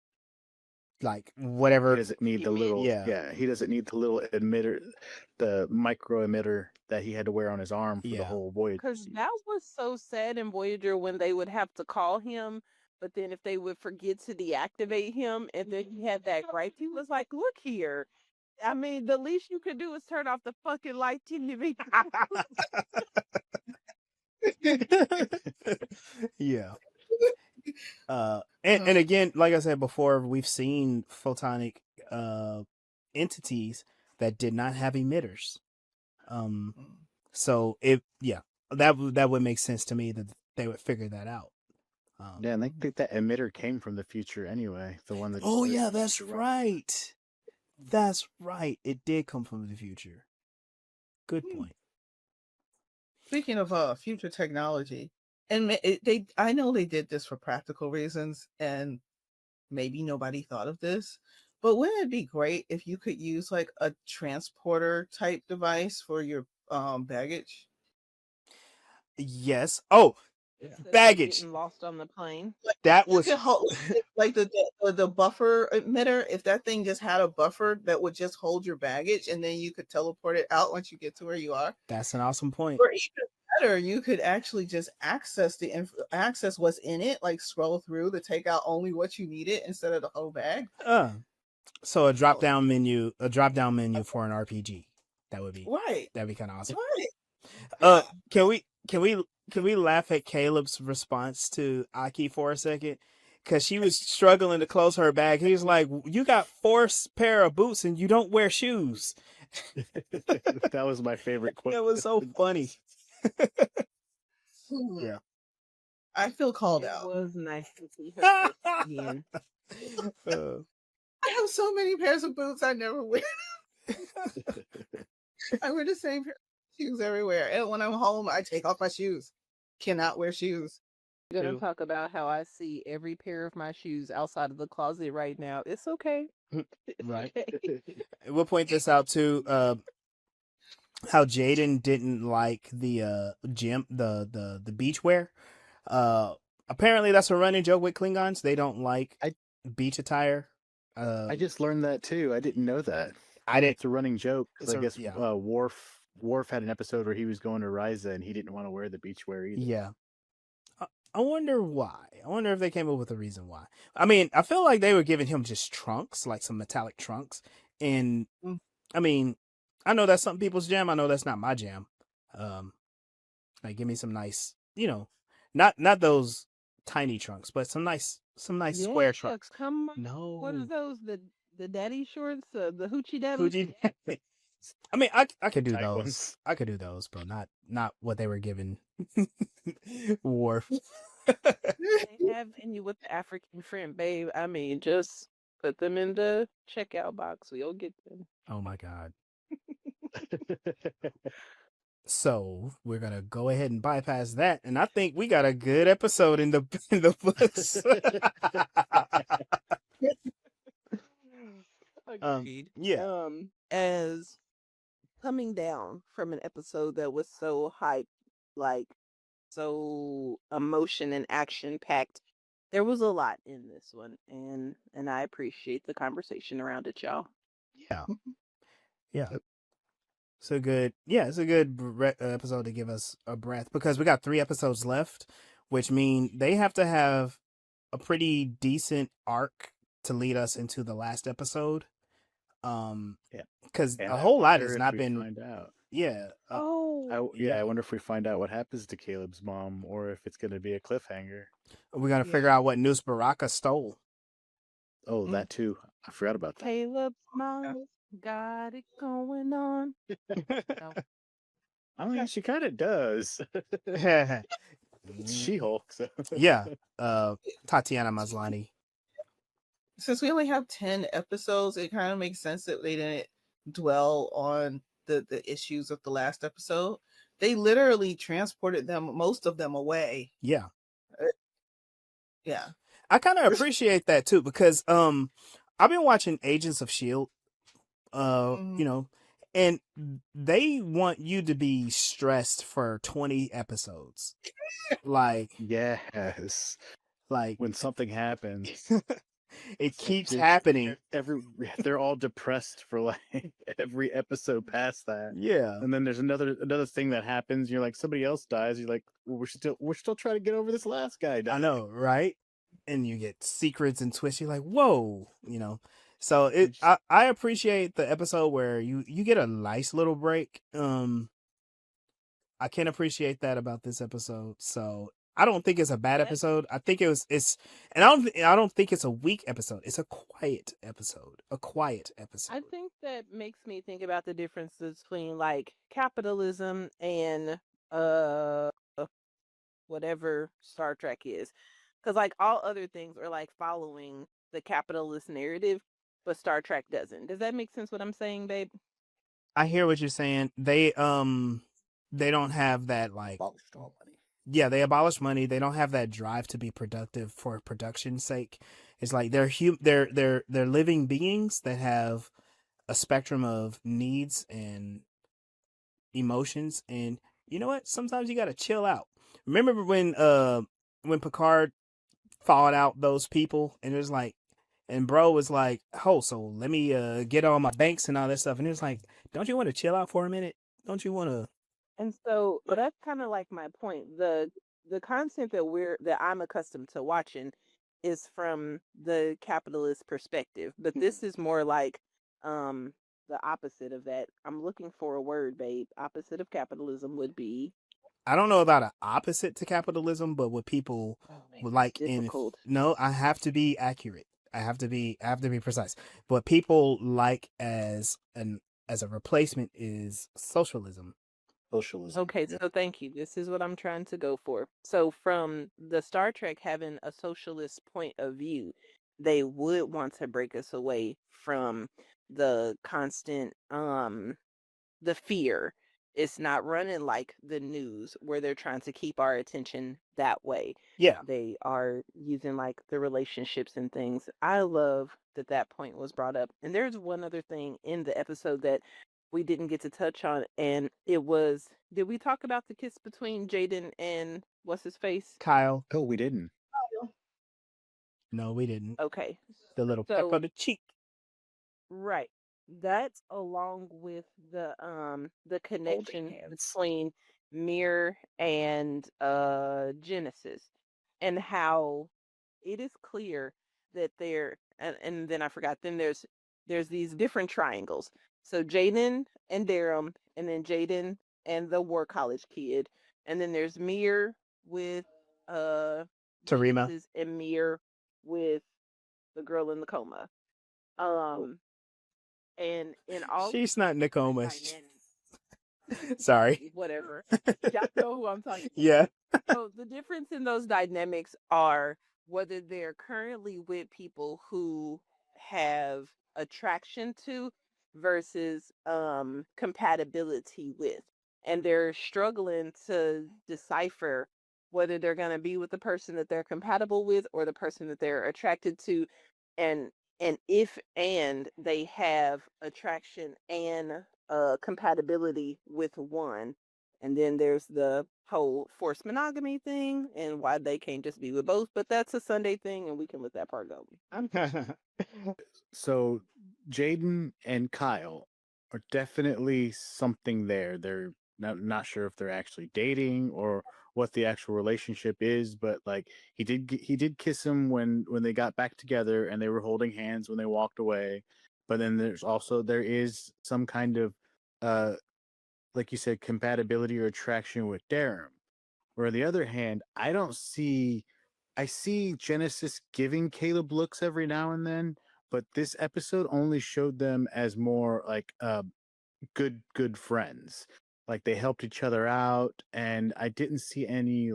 Like He whatever. doesn't need the little, Yeah, yeah, he doesn't need the little emitter, the micro emitter that he had to wear on his arm for the yeah, whole voyage. Because that was so sad in Voyager when they would have to call him, but then if they would forget to deactivate him, and then he had that gripe, he was like, "Look here, I mean, the least you could do is turn off the fucking light TV." yeah. And again, like I said before, we've seen photonic entities that did not have emitters. So that would make sense to me that they would figure that out. Yeah, and I think that emitter came from the future anyway. The one that. Oh yeah, that's right. That's right. It did come from the future. Good point. Speaking of future technology, and I know they did this for practical reasons, and maybe nobody thought of this, but wouldn't it be great if you could use like a transporter type device for your baggage? Yes. Oh, Instead of baggage. getting lost on the plane. Like That you was could hold like the buffer emitter. If that thing just had a buffer that would just hold your baggage, and then you could teleport it out once you get to where you are. that's an awesome point. Or even better, you could actually just access what's in it, like scroll through to take out only what you needed instead of the whole bag. So a drop down menu for an RPG. That'd be Right, kind of awesome. right. Uh, Yeah. can we laugh at Caleb's response to Aki for a second? Because she was struggling to close her bag. He was like, "You got 4 pair of boots and you don't wear shoes." That was my favorite quote. That was so funny. Yeah. I feel called It out. was nice to see her again. I have so many pairs of boots I never wear. I wear the same pair of shoes everywhere. And when I'm home, I take off my shoes. Cannot wear shoes. I'm gonna talk about how I see every pair of my shoes outside of the closet right now. It's okay. Right. We'll point this out too. How Jaden didn't like the gym the beach wear. Apparently that's a running joke with Klingons. They don't like beach attire. I just learned that too. I didn't know that. I didn't. It's a running joke. It's I guess yeah. Worf had an episode where he was going to Ryza and he didn't want to wear the beachwear either. Yeah. I wonder why. I wonder if they came up with a reason why. I mean, I feel like they were giving him just trunks, like some metallic trunks. And I mean, I know that's some people's jam. I know that's not my jam. Like give me some nice, not those tiny trunks, but some nice square trunks. Come on. No. What are those? The daddy shorts? The hoochie daddy? Hoochie. I mean, I could do Tight those. ones. I could do those, but not what they were giving Worf. They have any with the African print, babe. I mean, just put them in the checkout box. We'll get them. Oh my god. So we're gonna go ahead and bypass that, and I think we got a good episode in the books. Agreed. Yeah. As coming down from an episode that was so hype, like so emotion and action packed, there was a lot in this one, and I appreciate the conversation around it, y'all. Yeah. Yeah. It's a good episode to give us a breath because we got 3 episodes left, which mean they have to have a pretty decent arc to lead us into the last episode. Because a whole lot has not been. Yeah. Oh, I wonder if we find out what happens to Caleb's mom, or if it's going to be a cliffhanger. We're gonna figure Yeah. out what News Baraka stole. Oh, Mm. that too. I forgot about that. Caleb's mom got it going on. No. I mean, she kind of does. Yeah. It's She-Hulk. So. Tatiana Maslany. Since we only have 10 episodes, it kind of makes sense that they didn't dwell on the issues of the last episode. They literally transported them, most of them, away. Yeah. Yeah. I kind of appreciate that too because I've been watching Agents of Shield, Mhm. you know, and they want you to be stressed for 20 episodes. Like Yes. like When something happens, it keeps just happening. they're all depressed for like every episode past that. Yeah. And then there's another thing that happens. You're like, somebody else dies. You're like, well, we're still trying to get over this last guy. I know, right? And you get secrets and twists. You're like, whoa, you know. So I appreciate the episode where you get a nice little break. I can appreciate that about this episode. So I don't think it's a bad That episode. I think it's and I don't think it's a weak episode. It's a quiet episode. A quiet episode. I think that makes me think about the differences between like capitalism and uh whatever Star Trek is. Cuz like all other things are like following the capitalist narrative, but Star Trek doesn't. Does that make sense what I'm saying, babe? I hear what you're saying. They don't have that like Abolished all money. yeah, they abolish money. They don't have that drive to be productive for production's sake. It's like they're living beings that have a spectrum of needs and emotions, and you know what? Sometimes you got to chill out. Remember when Picard thawed out those people and it was like and bro was like, "Oh, so let me get on my banks and all that stuff." And it was like, "Don't you want to chill out for a minute? Don't you want to?" And so, but that's kind of like my point. The content that I'm accustomed to watching is from the capitalist perspective, but this is more like um the opposite of that. I'm looking for a word, babe. Opposite of capitalism would be I don't know about an opposite to capitalism, but what people oh man, would it's like in difficult. no, I have to be accurate. I have to be precise. What people like as a replacement is socialism. Socialism. Okay, Yeah. so thank you. This is what I'm trying to go for. So from the Star Trek having a socialist point of view, they would want to break us away from the constant the fear. It's not running like the news where they're trying to keep our attention that way. Yeah. They are using like the relationships and things. I love that that point was brought up. And there's one other thing in the episode that we didn't get to touch on, and it was, did we talk about the kiss between Jaden and what's his face? Kyle. Oh, we didn't. No, we didn't. Okay. The little peck So on the cheek. right. That's along with the connection hands. between Mirror and Genesis, and how it is clear that and then I forgot, then there's these different triangles. So Jaden and Darem, and then Jaden and the War College kid, and then there's Mirror with uh Tarima. Genesis, and Mirror with the girl in the coma. Um and in all of She's not these different Nakoma. dynamics, Sorry. whatever. Y'all know who I'm talking about. Yeah. So the difference in those dynamics are whether they're currently with people who have attraction to versus compatibility with. And they're struggling to decipher whether they're going to be with the person that they're compatible with or the person that they're attracted to, and if and they have attraction and compatibility with one, and then there's the whole forced monogamy thing and why they can't just be with both, but that's a Sunday thing and we can let that part go. So Jaden and Kyle are definitely something there. They're not sure if they're actually dating or what the actual relationship is, but like he did kiss him when they got back together and they were holding hands when they walked away. But then there is some kind of uh like you said, compatibility or attraction with Darem. Where on the other hand, I see Genesis giving Caleb looks every now and then, but this episode only showed them as more like good friends. Like they helped each other out, and I didn't see any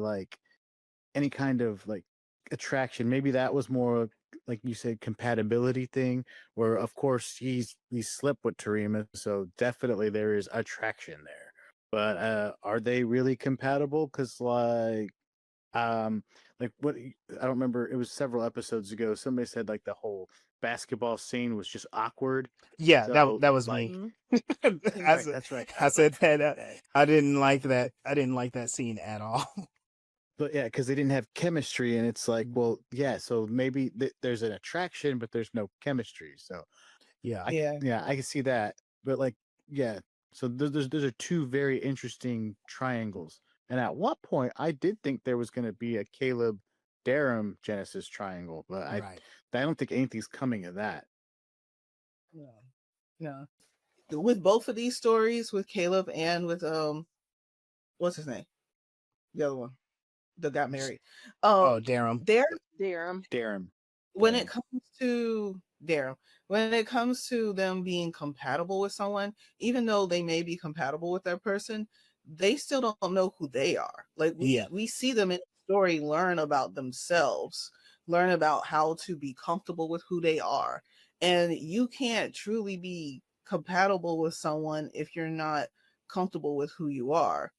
kind of like attraction. Maybe that was more like you said compatibility thing. Where of course he slept with Tarima, so definitely there is attraction there. But are they really compatible? Because like what I don't remember. It was several episodes ago. Somebody said like the whole basketball scene was just awkward. Yeah, So that was like me. Mhm. I right, said, that's right. I said that Okay. I didn't like that. I didn't like that scene at all. But yeah, because they didn't have chemistry, and it's like, well, yeah, so maybe there's an attraction, but there's no chemistry. So Yeah, Yeah. I can see that. But like, yeah, so those are two very interesting triangles. And at one point, I did think there was going to be a Caleb Darem Genesis triangle, but right. I don't think anything's coming of that. No. No. With both of these stories, with Caleb and with what's his name? The other one that got married. Oh, Darem. There Darem. Darem. when it comes to Darem, when it comes to them being compatible with someone, even though they may be compatible with that person, they still don't know who they are. Like Yeah, we see them in the story learn about themselves, learn about how to be comfortable with who they are. And you can't truly be compatible with someone if you're not comfortable with who you are,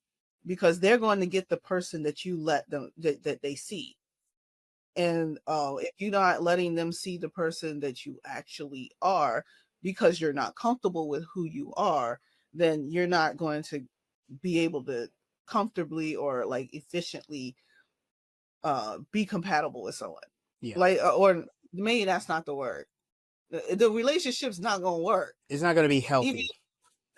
because they're going to get the person that you let them that they see. And if you're not letting them see the person that you actually are because you're not comfortable with who you are, then you're not going to be able to comfortably or like efficiently be compatible with someone. yeah. Like, or maybe that's not the word. The relationship's not going to work. It's not going to be If healthy.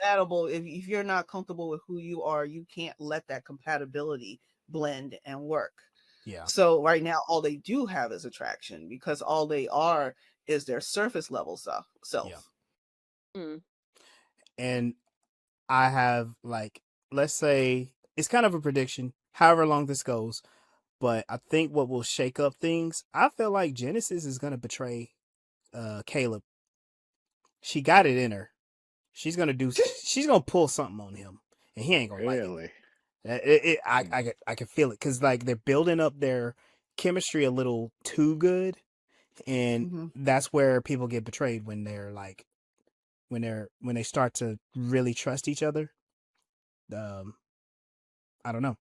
compatible, if you're not comfortable with who you are, you can't let that compatibility blend and work. Yeah, So right now, all they do have is attraction because all they are is their surface level yeah. self. Mm. And I have like, let's say it's kind of a prediction, however long this goes. But I think what will shake up things, I feel like Genesis is gonna betray Caleb. She got it in her. She's gonna pull something on him, and he ain't gonna like it. Really? I can feel it because like they're building up their chemistry a little too good, and Mm-hmm. that's where people get betrayed when they're like when they start to really trust each other. Um, I don't know.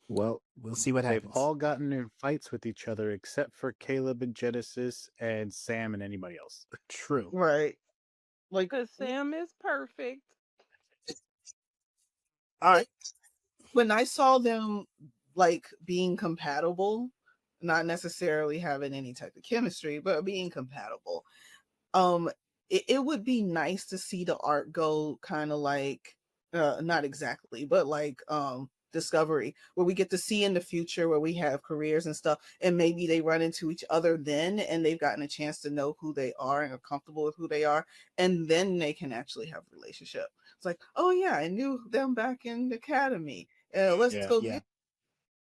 Well, We'll see what they've happens. all gotten in fights with each other except for Caleb and Genesis and Sam and anybody else. True. Right. Like Because Sam is perfect. All right. when I saw them like being compatible, not necessarily having any type of chemistry, but being compatible, um it would be nice to see the art go kind of like not exactly but like Discovery, where we get to see in the future where we have careers and stuff, and maybe they run into each other then and they've gotten a chance to know who they are and are comfortable with who they are, and then they can actually have a relationship. It's like, oh yeah, I knew them back in the academy, let's Yeah. go Yeah. get,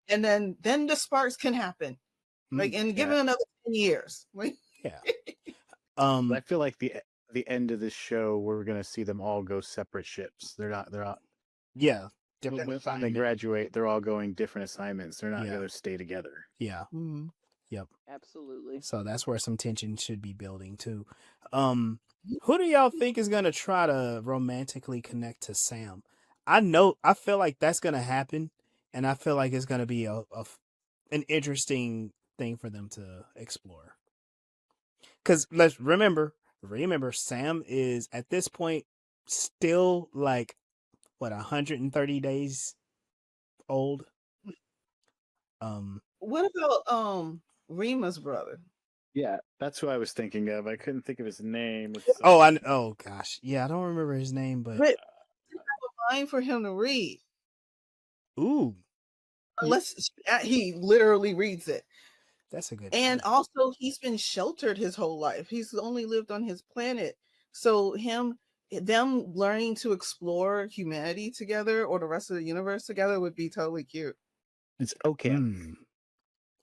and then the sparks can happen, like, and give Yeah. it another 10 years, like. Yeah. I feel like the end of this show, we're gonna see them all go separate ships. They're not Yeah. when Different they assignment. graduate. They're all going different assignments. They're not Yeah. gonna stay together. Yeah. Mhm. Yep. Absolutely. So that's where some tension should be building too. Who do y'all think is gonna try to romantically connect to Sam? I feel like that's gonna happen, and I feel like it's gonna be an interesting thing for them to explore. Because let's remember, Sam is at this point still like what 130 days old. Um. What about Rima's brother? Yeah, that's who I was thinking of. I couldn't think of his name. Oh gosh, yeah, I don't remember his name, but But line for him to read, ooh, unless he literally reads it. that's a good And point. also, he's been sheltered his whole life. He's only lived on his planet, so him them learning to explore humanity together or the rest of the universe together would be totally cute. It's Ocam. Mm.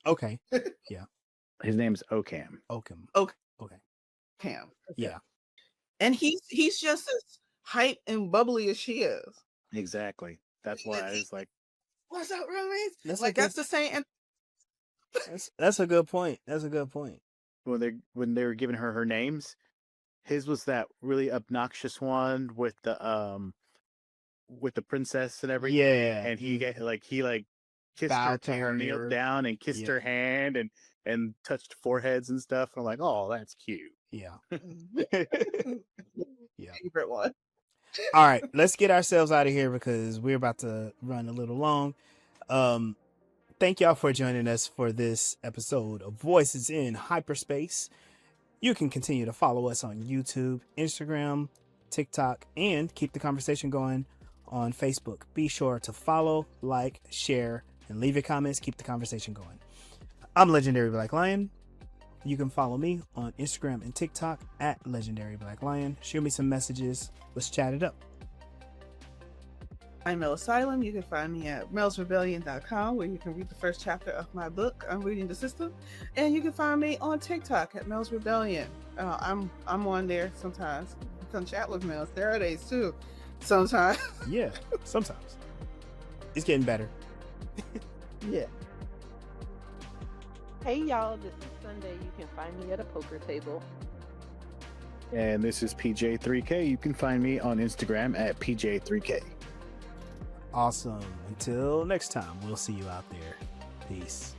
Okay. Yeah. His name's Ocam. Oakham. Okay. Okay. Cam. Yeah. And he's just as hype and bubbly as she is. Exactly. That's why I was like, What's up, roommates? That's Like a good- that's the same. And That's a good point. That's a good point. when they were giving her names, his was that really obnoxious one with the princess and everything. Yeah. And he kissed her Bowed to to her. kneel down and kissed Yeah. her hand and touched foreheads and stuff. And I'm like, oh, that's cute. Yeah. Yeah. favorite one. All right, let's get ourselves out of here because we're about to run a little long. Thank y'all for joining us for this episode of Voices in Hyperspace. You can continue to follow us on YouTube, Instagram, TikTok, and keep the conversation going on Facebook. Be sure to follow, like, share, and leave your comments. Keep the conversation going. I'm Legendary Black Lion. You can follow me on Instagram and TikTok at Legendary Black Lion. Shoot me some messages. Let's chat it up. I'm Mel Asylum. You can find me at melsrebellion.com, where you can read the first chapter of my book, I'm Reading the System. And you can find me on TikTok at Mel's Rebellion. I'm on there sometimes. You come chat with Mel. There are days too. Sometimes. Yeah, sometimes. It's getting better. Yeah. Hey y'all, this is Sunday. You can find me at a poker table. And this is PJ3K. You can find me on Instagram at PJ3K. Awesome. Until next time, we'll see you out there. Peace.